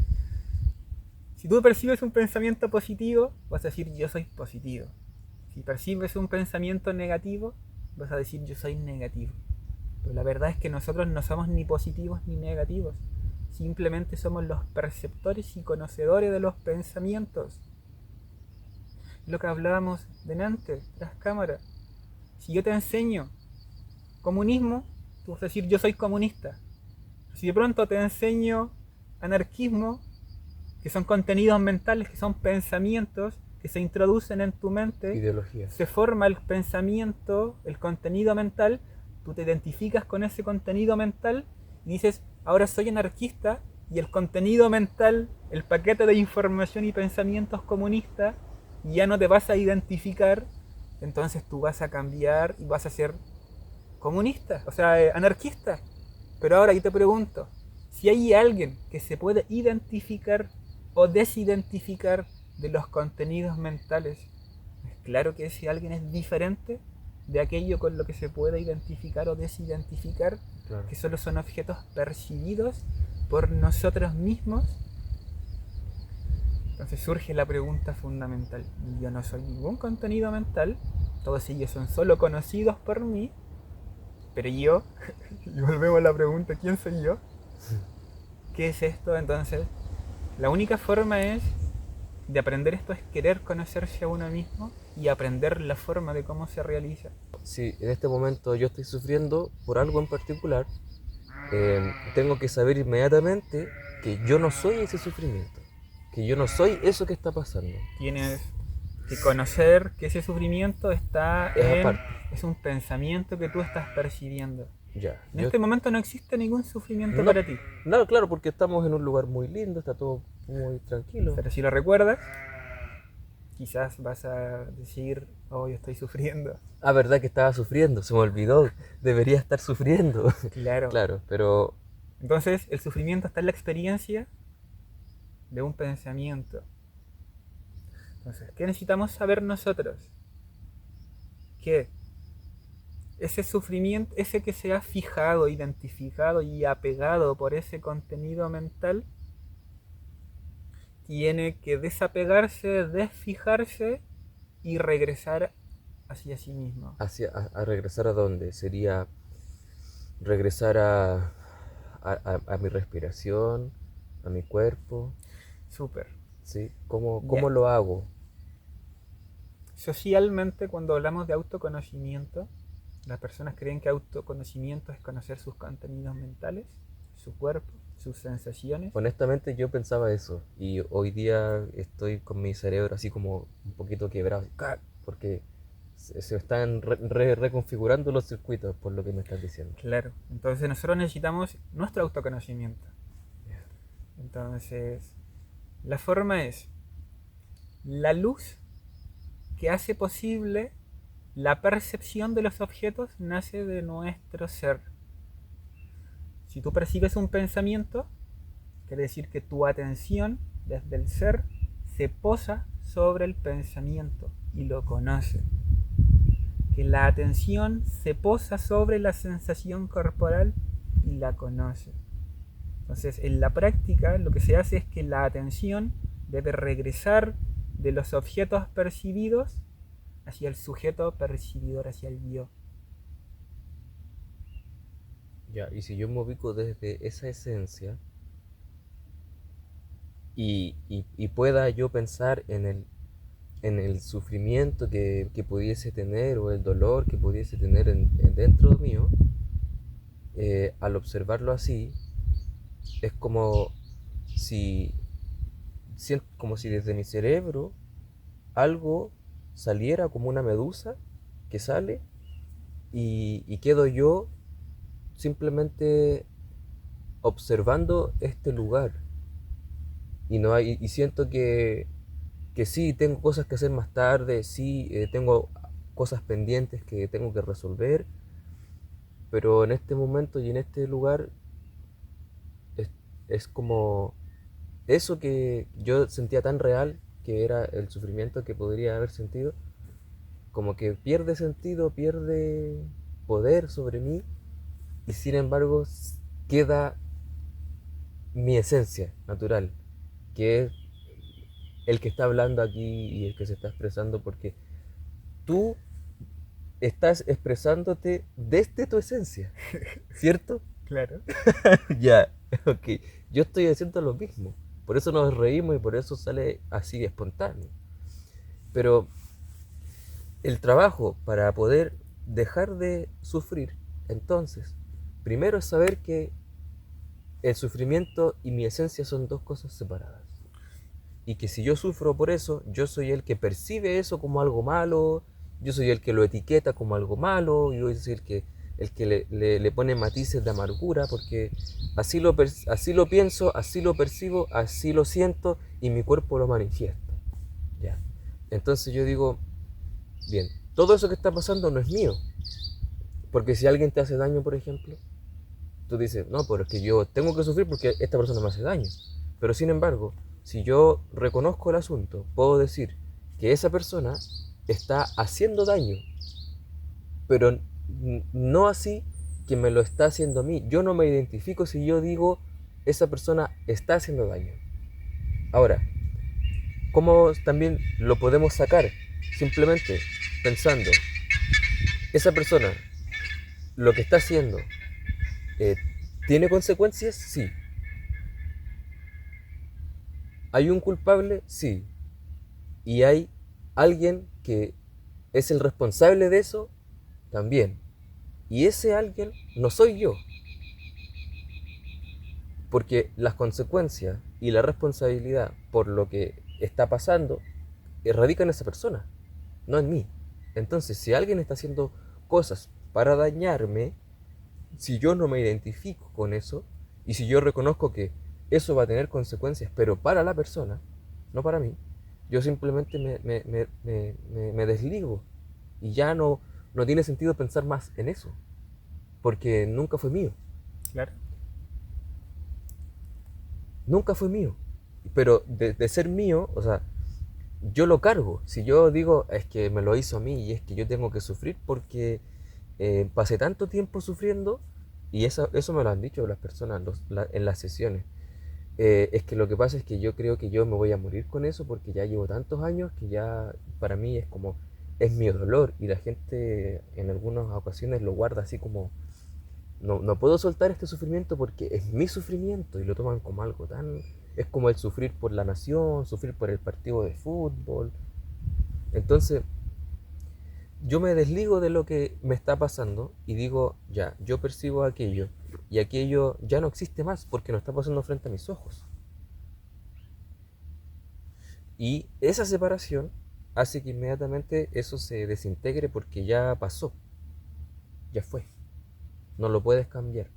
Si tú percibes un pensamiento positivo, vas a decir yo soy positivo. Si percibes un pensamiento negativo, vas a decir yo soy negativo. Pero la verdad es que nosotros no somos ni positivos ni negativos. Simplemente somos los perceptores y conocedores de los pensamientos. Lo que hablábamos delante, tras cámara. Si yo te enseño comunismo, tú vas a decir yo soy comunista. Si de pronto te enseño anarquismo, que son contenidos mentales, que son pensamientos que se introducen en tu mente, Ideología. se forma el pensamiento, el contenido mental, tú te identificas con ese contenido mental y dices, ahora soy anarquista, y el contenido mental, el paquete de información y pensamientos comunistas, ya no te vas a identificar, entonces tú vas a cambiar y vas a ser comunista, o sea, anarquista. Pero ahora yo te pregunto, si hay alguien que se puede identificar o desidentificar de los contenidos mentales, es claro que ese alguien es diferente de aquello con lo que se puede identificar o desidentificar, Claro. que solo son objetos percibidos por nosotros mismos. Entonces surge la pregunta fundamental. Yo no soy ningún contenido mental, todos ellos son solo conocidos por mí, pero yo, y volvemos a la pregunta, ¿quién soy yo? ¿Qué es esto? Entonces, la única forma de aprender esto es querer conocerse a uno mismo y aprender la forma de cómo se realiza. Si en este momento yo estoy sufriendo por algo en particular, tengo que saber inmediatamente que yo no soy ese sufrimiento, que yo no soy eso que está pasando. Tienes que conocer que ese sufrimiento está Es aparte. es un pensamiento que tú estás percibiendo. Ya. En este momento no existe ningún sufrimiento No, para ti. no, claro, porque estamos en un lugar muy lindo, está todo muy tranquilo. Pero si lo recuerdas, quizás vas a decir, oh, yo estoy sufriendo. Ah, verdad que estaba sufriendo, se me olvidó, debería estar sufriendo. Claro. Claro, pero Entonces, el sufrimiento está en la experiencia de un pensamiento. Entonces, ¿qué necesitamos saber nosotros? Que ese sufrimiento, ese que se ha fijado, identificado y apegado por ese contenido mental, tiene que desapegarse, desfijarse y regresar hacia sí mismo. a regresar a dónde? Sería regresar a mi respiración, a mi cuerpo, Súper. ¿sí? ¿Cómo Ya. lo hago? Socialmente, cuando hablamos de autoconocimiento, las personas creen que autoconocimiento es conocer sus contenidos mentales, su cuerpo, sus sensaciones. Honestamente yo pensaba eso y hoy día estoy con mi cerebro así como un poquito quebrado, así, ¡cac! Porque se están reconfigurando los circuitos por lo que me estás diciendo. Claro. Entonces nosotros necesitamos nuestro autoconocimiento. Entonces, la forma es la luz que hace posible la percepción de los objetos nace de nuestro ser. Si tú percibes un pensamiento, quiere decir que tu atención desde el ser se posa sobre el pensamiento y lo conoce. Que la atención se posa sobre la sensación corporal y la conoce. Entonces, en la práctica lo que se hace es que la atención debe regresar de los objetos percibidos hacia el sujeto percibidor, hacia el yo. Ya, y si yo me ubico desde esa esencia y pueda yo pensar en el sufrimiento que pudiese tener o el dolor que pudiese tener dentro mío, al observarlo así, es si, como si desde mi cerebro algo saliera como una medusa que sale y quedo yo simplemente observando este lugar y no hay, y siento que sí tengo cosas que hacer más tarde, sí tengo cosas pendientes que tengo que resolver, pero en este momento y en este lugar es, es como eso que yo sentía tan real, que era el sufrimiento que podría haber sentido, como que pierde sentido, pierde poder sobre mí y sin embargo queda mi esencia natural, que es el que está hablando aquí y el que se está expresando, porque tú estás expresándote desde tu esencia, ¿cierto? Claro. Ya, ok. Yo estoy haciendo lo mismo. Por eso nos reímos y por eso sale así espontáneo. Pero el trabajo para poder dejar de sufrir, entonces, primero es saber que el sufrimiento y mi esencia son dos cosas separadas. Y que si yo sufro por eso, yo soy el que percibe eso como algo malo, yo soy el que lo etiqueta como algo malo, yo soy el que le pone matices de amargura, porque así así lo pienso, así lo percibo, así lo siento y mi cuerpo lo manifiesta. ¿Ya? Entonces yo digo, bien, todo eso que está pasando no es mío, Porque si alguien te hace daño, por ejemplo, tú dices, no, pero es que yo tengo que sufrir porque esta persona me hace daño. Pero sin embargo, si yo reconozco el asunto, puedo decir que esa persona está haciendo daño, pero no así que me lo está haciendo a mí. Yo no me identifico si yo digo, esa persona está haciendo daño. Ahora, ¿cómo también lo podemos sacar? Simplemente pensando, esa persona, lo que está haciendo, eh, ¿tiene consecuencias? Sí. ¿Hay un culpable? Sí. ¿Y hay alguien que es el responsable de eso? También. Y ese alguien no soy yo. Porque las consecuencias y la responsabilidad por lo que está pasando radica en esa persona, no en mí. Entonces, si alguien está haciendo cosas para dañarme, si yo no me identifico con eso, y si yo reconozco que eso va a tener consecuencias, pero para la persona, no para mí, yo simplemente me desligo y ya no tiene sentido pensar más en eso, porque nunca fue mío, Claro. nunca fue mío. Pero de ser mío, o sea, yo lo cargo. Si yo digo es que me lo hizo a mí y es que yo tengo que sufrir porque pasé tanto tiempo sufriendo, y eso me lo han dicho las personas en las sesiones. Es que lo que pasa es que yo creo que yo me voy a morir con eso porque ya llevo tantos años que ya para mí es como, es mi dolor, y la gente en algunas ocasiones lo guarda así como, no puedo soltar este sufrimiento porque es mi sufrimiento, y lo toman como algo tan, es como el sufrir por la nación, sufrir por el partido de fútbol. Entonces yo me desligo de lo que me está pasando y digo, ya, yo percibo aquello y aquello ya no existe más porque no está pasando frente a mis ojos. Y esa separación hace que inmediatamente eso se desintegre porque ya pasó, ya fue, no lo puedes cambiar.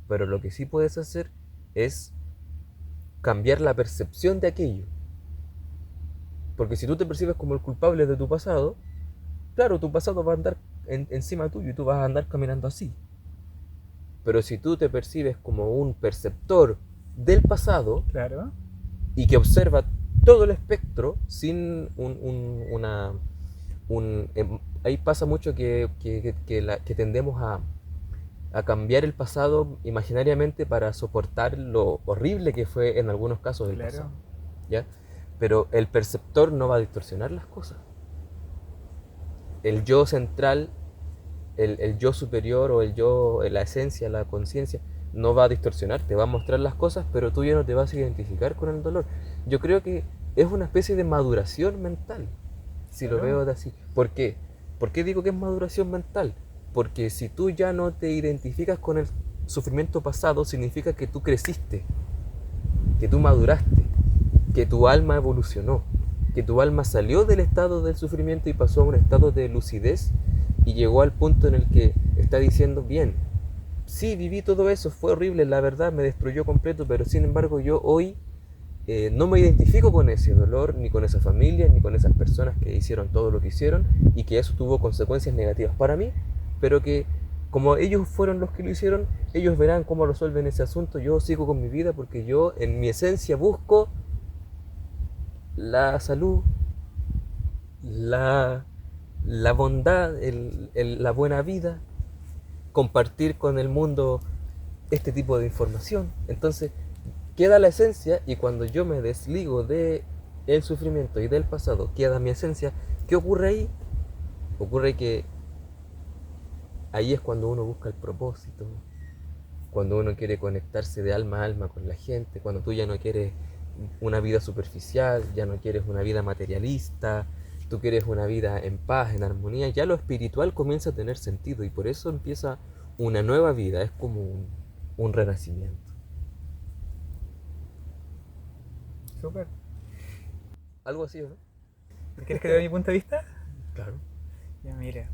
Pero lo que sí puedes hacer es cambiar la percepción de aquello. Porque si tú te percibes como el culpable de tu pasado, claro, tu pasado va a andar encima tuyo y tú vas a andar caminando así. Pero si tú te percibes como un perceptor del pasado Claro. y que observa todo el espectro sin ahí pasa mucho que tendemos a cambiar el pasado imaginariamente para soportar lo horrible que fue en algunos casos el Claro. pasado, ¿ya? Pero el perceptor no va a distorsionar las cosas. El yo central, el yo superior, o el yo, la esencia, la conciencia, no va a distorsionar, te va a mostrar las cosas, pero tú ya no te vas a identificar con el dolor. Yo creo que es una especie de maduración mental, si lo Claro. veo de así. ¿Por qué? ¿Por qué digo que es maduración mental? Porque si tú ya no te identificas con el sufrimiento pasado, significa que tú creciste, que tú maduraste, que tu alma evolucionó, que tu alma salió del estado del sufrimiento y pasó a un estado de lucidez y llegó al punto en el que está diciendo, bien, sí, viví todo eso, fue horrible, la verdad me destruyó completo, pero sin embargo yo hoy no me identifico con ese dolor, ni con esa familia, ni con esas personas que hicieron todo lo que hicieron y que eso tuvo consecuencias negativas para mí, pero que como ellos fueron los que lo hicieron, ellos verán cómo resuelven ese asunto, yo sigo con mi vida porque yo en mi esencia busco la salud, la, la bondad, la buena vida, compartir con el mundo este tipo de información. Entonces queda la esencia, y cuando yo me desligo de el sufrimiento y del pasado, queda mi esencia. ¿Qué ocurre ahí? Ocurre que ahí es cuando uno busca el propósito, cuando uno quiere conectarse de alma a alma con la gente, cuando tú ya no quieres una vida superficial, ya no quieres una vida materialista, tú quieres una vida en paz, en armonía, ya lo espiritual comienza a tener sentido, y por eso empieza una nueva vida, es como un renacimiento. Súper. Algo así, ¿no? ¿Quieres que te dé mi punto de vista? Claro. Ya, mira.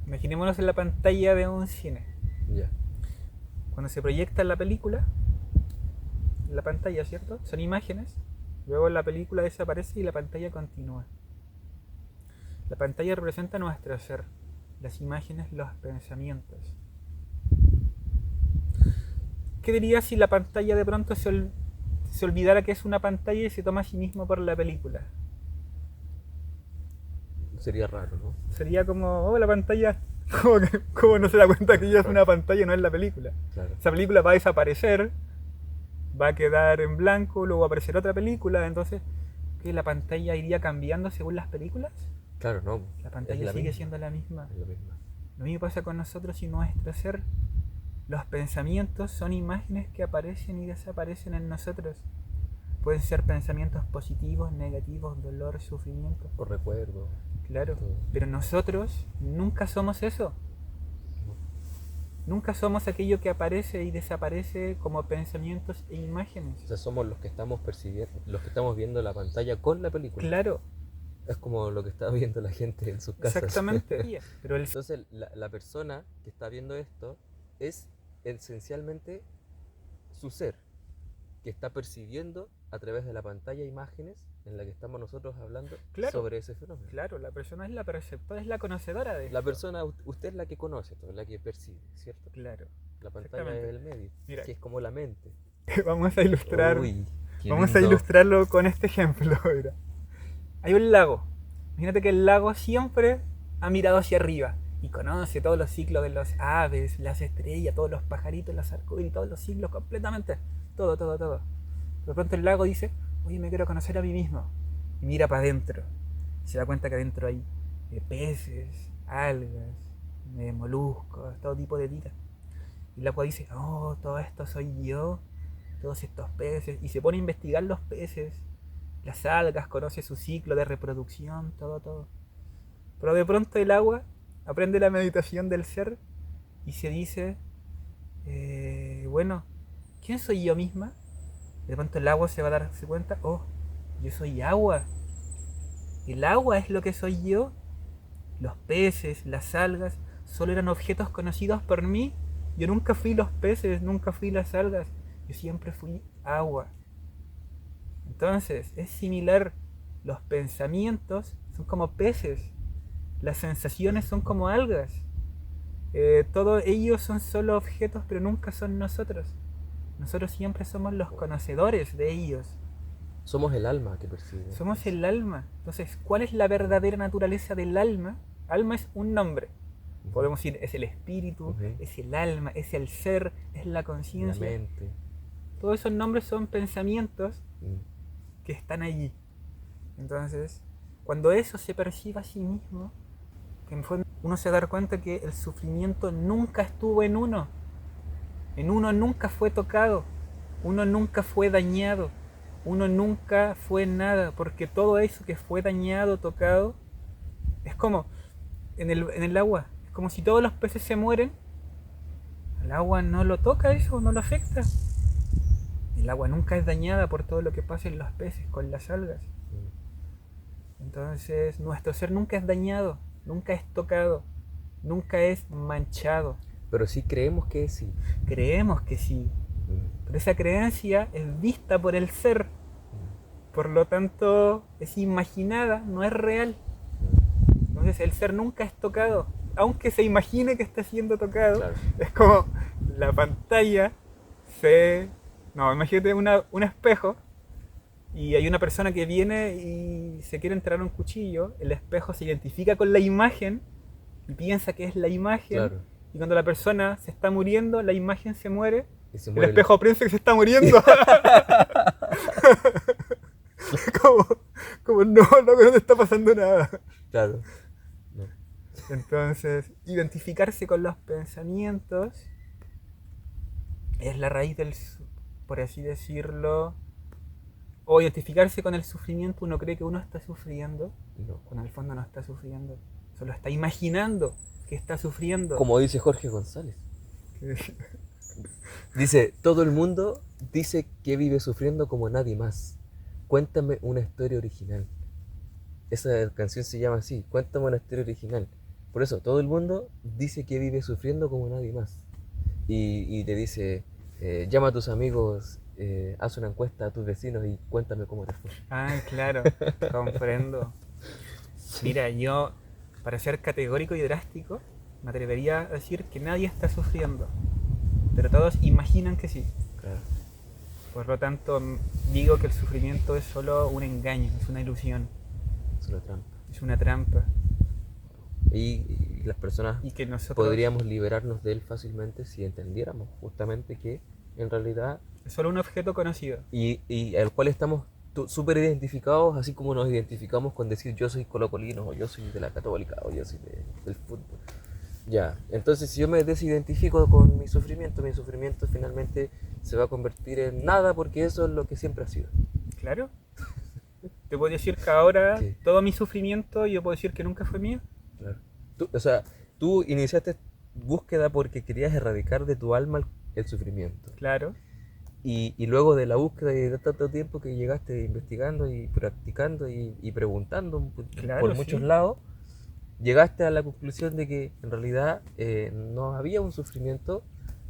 Imaginémonos en la pantalla de un cine. Ya. Cuando se proyecta la película, en la pantalla, ¿cierto? Son imágenes. Luego la película desaparece y la pantalla continúa. La pantalla representa nuestro ser. las imágenes, los pensamientos. ¿Qué dirías si la pantalla de pronto se olvidara que es una pantalla y se toma a sí mismo por la película? Sería raro, ¿no? Sería como, oh, la pantalla, como no se da cuenta que ya es una pantalla, no es la película. Claro. Esa película va a desaparecer, va a quedar en blanco, luego va a aparecer otra película, entonces, ¿qué, la pantalla iría cambiando según las películas? Claro, no. La pantalla sigue siendo la misma. Es la misma. Lo mismo pasa con nosotros y nuestro ser. Los pensamientos son imágenes que aparecen y desaparecen en nosotros. Pueden ser pensamientos positivos, negativos, dolor, sufrimiento. O recuerdo. Claro, Todo. pero nosotros nunca somos eso. Nunca somos aquello que aparece y desaparece como pensamientos e imágenes. O sea, somos los que estamos percibiendo, los que estamos viendo la pantalla con la película. Claro. Es como lo que está viendo la gente en sus casas. Exactamente. Pero Entonces, la persona que está viendo esto es esencialmente su ser, que está percibiendo a través de la pantalla imágenes en la que estamos nosotros hablando sobre ese fenómeno. Claro, la persona es la perceptora, es la conocedora de la persona, usted es la que conoce todo, la que percibe, ¿cierto? Claro. La pantalla es el medio. Mira, que es como la mente. Vamos a ilustrar. Uy, vamos a ilustrarlo con este ejemplo. Mira. Hay un lago. Imagínate que el lago siempre ha mirado hacia arriba y conoce todos los ciclos de las aves, las estrellas, todos los pajaritos, las arcoíris, todos los ciclos completamente. Todo. De pronto el lago dice, oye, me quiero conocer a mí mismo. Y mira para adentro. Se da cuenta que adentro hay peces, algas, moluscos, todo tipo de vida. Y el agua dice, oh, todo esto soy yo, todos estos peces. Y se pone a investigar los peces, las algas, conoce su ciclo de reproducción, todo. Pero de pronto el agua aprende la meditación del ser y se dice, bueno, ¿quién soy yo misma? De pronto el agua se va a darse cuenta, oh, yo soy agua. El agua es lo que soy yo. Los peces, las algas, solo eran objetos conocidos por mí. Yo nunca fui los peces, nunca fui las algas. Yo siempre fui agua. Entonces, es similar. Los pensamientos son como peces. Las sensaciones son como algas. Todos ellos son solo objetos, pero nunca son nosotros. Nosotros siempre somos los conocedores de ellos. Somos el alma que percibe. Somos el alma. Entonces, ¿cuál es la verdadera naturaleza del alma? Alma es un nombre. Podemos decir, es el espíritu, es el alma, es el ser, es la conciencia. La mente. Todos esos nombres son pensamientos que están allí. Entonces, cuando eso se percibe a sí mismo, uno se da cuenta que el sufrimiento nunca estuvo en uno. En uno nunca fue tocado. Uno nunca fue dañado. Uno nunca fue nada. Porque todo eso que fue dañado, tocado, es como en el agua. Es como si todos los peces se mueren. El agua no lo toca eso, no lo afecta. El agua nunca es dañada por todo lo que pasa en los peces, con las algas. Entonces, nuestro ser nunca es dañado, nunca es tocado, nunca es manchado. Pero sí creemos que sí. Creemos que sí. Pero esa creencia es vista por el ser. Por lo tanto, es imaginada, no es real. Entonces, el ser nunca es tocado. Aunque se imagine que está siendo tocado, claro. Es como la pantalla No, imagínate un espejo y hay una persona que viene y se quiere entrar un cuchillo. El espejo se identifica con la imagen y piensa que es la imagen. Claro. Y cuando la persona se está muriendo, la imagen se muere. El espejo piensa que se está muriendo. como no te está pasando nada. Claro. No. Entonces, identificarse con los pensamientos es la raíz del, por así decirlo, o identificarse con el sufrimiento. Uno cree que uno está sufriendo, cuando en el fondo no está sufriendo, solo está imaginando que está sufriendo. Como dice Jorge González. Dice, todo el mundo dice que vive sufriendo como nadie más. Cuéntame una historia original. Esa canción se llama así, cuéntame una historia original. Por eso, todo el mundo dice que vive sufriendo como nadie más. Y te dice, llama a tus amigos, haz una encuesta a tus vecinos y cuéntame cómo te fue. Ah, claro, comprendo. Mira, para ser categórico y drástico, me atrevería a decir que nadie está sufriendo, pero todos imaginan que sí. Claro. Por lo tanto, digo que el sufrimiento es solo un engaño, es una ilusión, Es una trampa. es una trampa. Y las personas Y que nosotros podríamos liberarnos de él fácilmente si entendiéramos justamente que en realidad es solo un objeto conocido. y al cual estamos súper identificados, así como nos identificamos con decir yo soy colocolino, o yo soy de la Católica, o yo soy del fútbol. Ya, entonces si yo me desidentifico con mi sufrimiento finalmente se va a convertir en nada porque eso es lo que siempre ha sido. Claro. Te puedo decir que ahora ¿Qué? todo mi sufrimiento yo puedo decir que nunca fue mío. Claro. Tú iniciaste búsqueda porque querías erradicar de tu alma el sufrimiento. Claro. Y luego de la búsqueda y de tanto tiempo que llegaste investigando y practicando y preguntando Claro, por muchos sí. lados, llegaste a la conclusión de que en realidad no había un sufrimiento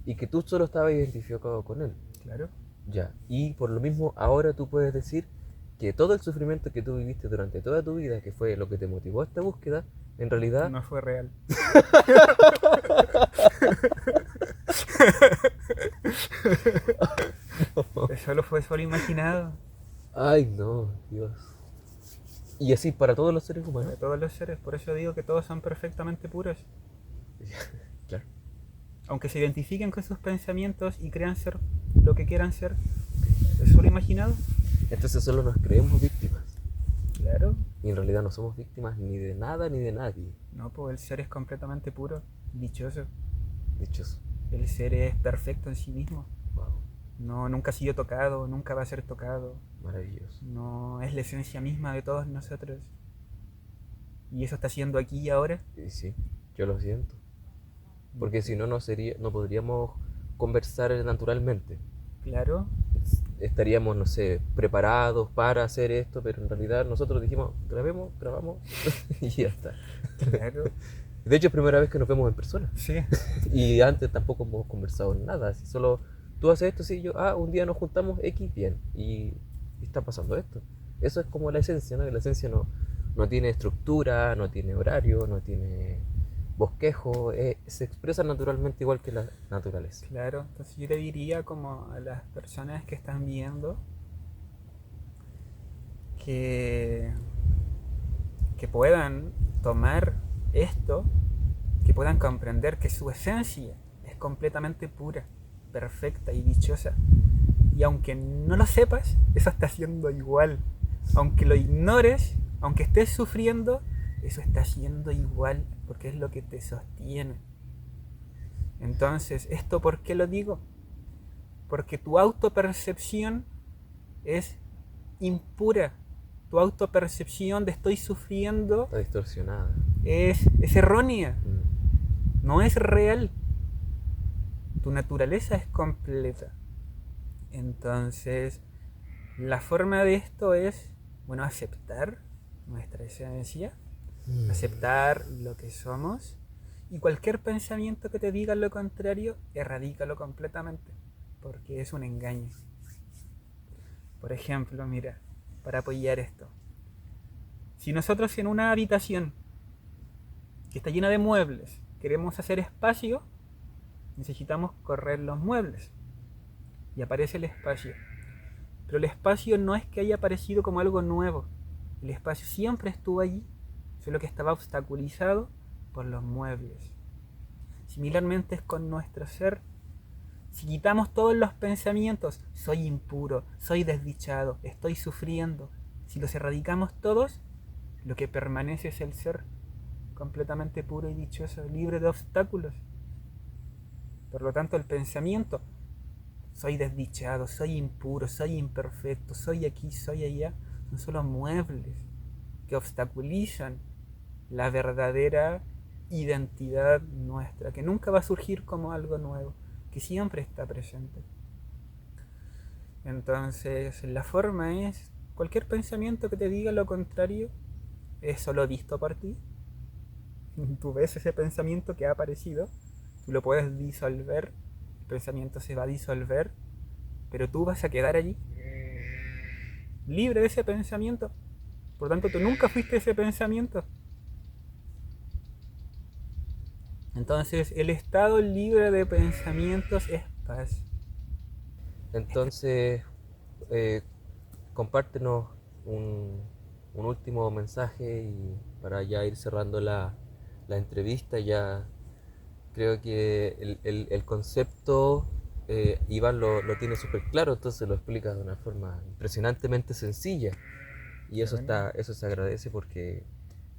y que tú solo estabas identificado con él. Claro. Ya. Y por lo mismo ahora tú puedes decir que todo el sufrimiento que tú viviste durante toda tu vida, que fue lo que te motivó a esta búsqueda, en realidad No fue real. Solo fue solo imaginado. Ay, no, Dios. Y así para todos los seres Para humanos. todos los seres. Por eso digo que todos son perfectamente puros. Claro. Aunque se identifiquen con sus pensamientos y crean ser lo que quieran ser, es solo imaginado. Entonces solo nos creemos víctimas. Claro. Y en realidad no somos víctimas ni de nada ni de nadie. No, pues el ser es completamente puro, dichoso. Dichoso. El ser es perfecto en sí mismo. Wow. No, nunca ha sido tocado, nunca va a ser tocado. Maravilloso. No es la esencia misma de todos nosotros. Y eso está siendo aquí y ahora. Y sí, yo lo siento. Porque si no, no podríamos conversar naturalmente. Claro, Estaríamos, no sé, preparados para hacer esto, pero en realidad nosotros dijimos, grabamos y ya está. claro. De hecho, es primera vez que nos vemos en persona. Sí, Y antes tampoco hemos conversado nada, así solo tú haces esto, sí, yo, un día nos juntamos X, bien, y está pasando esto. Eso es como la esencia, ¿no? La esencia no tiene estructura, no tiene horario, no tiene bosquejo, se expresa naturalmente igual que la naturaleza. claro. Entonces yo le diría como a las personas que están viendo que, que puedan tomar esto, que puedan comprender que su esencia es completamente pura, perfecta y dichosa. Y aunque no lo sepas, eso está siendo igual. Aunque lo ignores, aunque estés sufriendo, eso está siendo igual, porque es lo que te sostiene. Entonces, ¿esto por qué lo digo? Porque tu autopercepción es impura. Tu autopercepción de estoy sufriendo Está distorsionada. es errónea, Mm. no es real. Tu naturaleza es completa. Entonces, la forma de esto es, bueno, aceptar nuestra esencia, aceptar lo que somos, y cualquier pensamiento que te diga lo contrario, erradícalo completamente, porque es un engaño. Por ejemplo, mira, para apoyar esto, si nosotros en una habitación que está llena de muebles queremos hacer espacio, necesitamos correr los muebles y aparece el espacio. Pero el espacio no es que haya aparecido como algo nuevo. El espacio siempre estuvo allí, solo que estaba obstaculizado por los muebles. Similarmente es con nuestro ser. Si quitamos todos los pensamientos, soy impuro, soy desdichado, estoy sufriendo, si los erradicamos todos, lo que permanece es el ser, completamente puro y dichoso, libre de obstáculos. Por lo tanto, el pensamiento, soy desdichado, soy impuro, soy imperfecto, soy aquí, soy allá, son solo muebles que obstaculizan la verdadera identidad nuestra, que nunca va a surgir como algo nuevo, que siempre está presente. Entonces, la forma es, cualquier pensamiento que te diga lo contrario, es solo visto por ti. Tú ves ese pensamiento que ha aparecido, tú lo puedes disolver, el pensamiento se va a disolver, pero tú vas a quedar allí, libre de ese pensamiento. Por tanto, tú nunca fuiste ese pensamiento. Entonces, el estado libre de pensamientos es paz. Entonces, eh, compártenos un último mensaje y para ya ir cerrando la entrevista. Ya creo que el concepto Iván lo tiene súper claro, entonces lo explica de una forma impresionantemente sencilla. Y Qué bueno. eso se agradece porque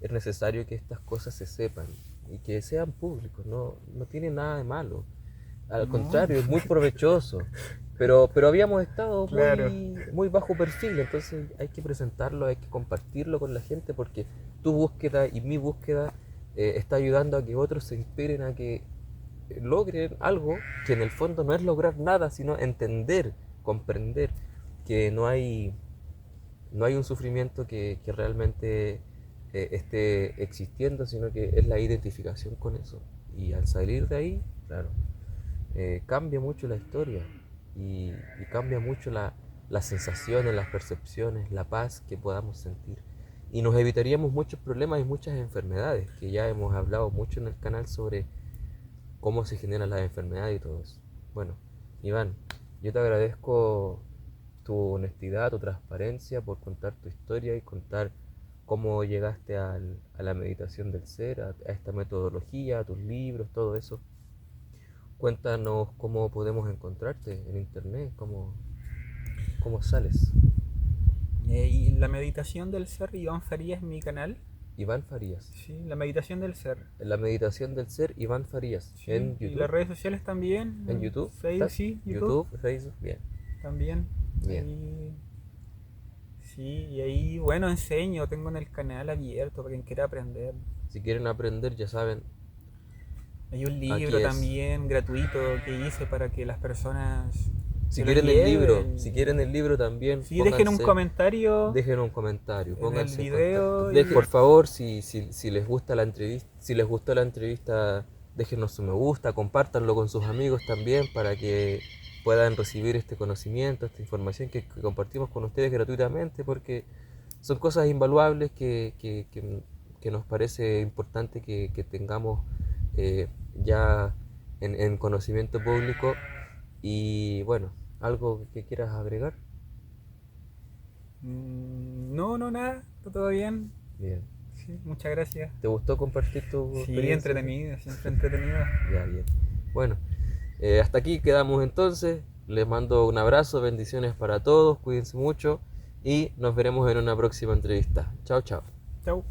es necesario que estas cosas se sepan y que sean públicos, no tiene nada de malo. Al No, contrario, es muy provechoso. Pero habíamos estado claro. muy bajo perfil, entonces hay que presentarlo, hay que compartirlo con la gente porque tu búsqueda y mi búsqueda está ayudando a que otros se inspiren a que logren algo que en el fondo no es lograr nada, sino entender, comprender que no hay un sufrimiento que realmente esté existiendo, sino que es la identificación con eso. Y al salir de ahí, claro, cambia mucho la historia y cambia mucho las sensaciones, las percepciones, la paz que podamos sentir. Y nos evitaríamos muchos problemas y muchas enfermedades, que ya hemos hablado mucho en el canal sobre cómo se generan las enfermedades y todo eso. Bueno, Iván, yo te agradezco tu honestidad, tu transparencia por contar tu historia y contar cómo llegaste a la meditación del ser, a esta metodología, a tus libros, todo eso. Cuéntanos cómo podemos encontrarte en internet, cómo sales. Y la meditación del ser, Iván Farías, en mi canal. Iván Farías. Sí, la meditación del ser. En la meditación del ser, Iván Farías. Sí, En y YouTube. las redes sociales también. En YouTube. Facebook, ¿Estás? sí, YouTube YouTube, Facebook. Bien. también. Bien. Ahí, sí, y ahí, bueno, enseño, tengo en el canal abierto para quien quiera aprender. Si quieren aprender, ya saben, Hay un aquí libro es. también gratuito que hice para que las personas Si se lo quieren el libro, lleven. si quieren el libro también, Sí, dejen un pónganse, comentario dejen un comentario, en el pónganse en contacto. video Por favor, si les gusta la entrevista, si les gustó la entrevista, déjenos su me gusta, compártanlo con sus amigos también para que puedan recibir este conocimiento, esta información que compartimos con ustedes gratuitamente, porque son cosas invaluables que nos parece importante que tengamos ya en conocimiento público. Y bueno, algo que quieras agregar. No, no, nada, está todo bien. Bien. Sí, muchas gracias. ¿Te gustó compartir tu Sí, experiencia? entretenido, siempre entretenido. Ya, bien. Bueno, hasta aquí quedamos entonces. Les mando un abrazo, bendiciones para todos, cuídense mucho y nos veremos en una próxima entrevista. Chao, chao. Chau.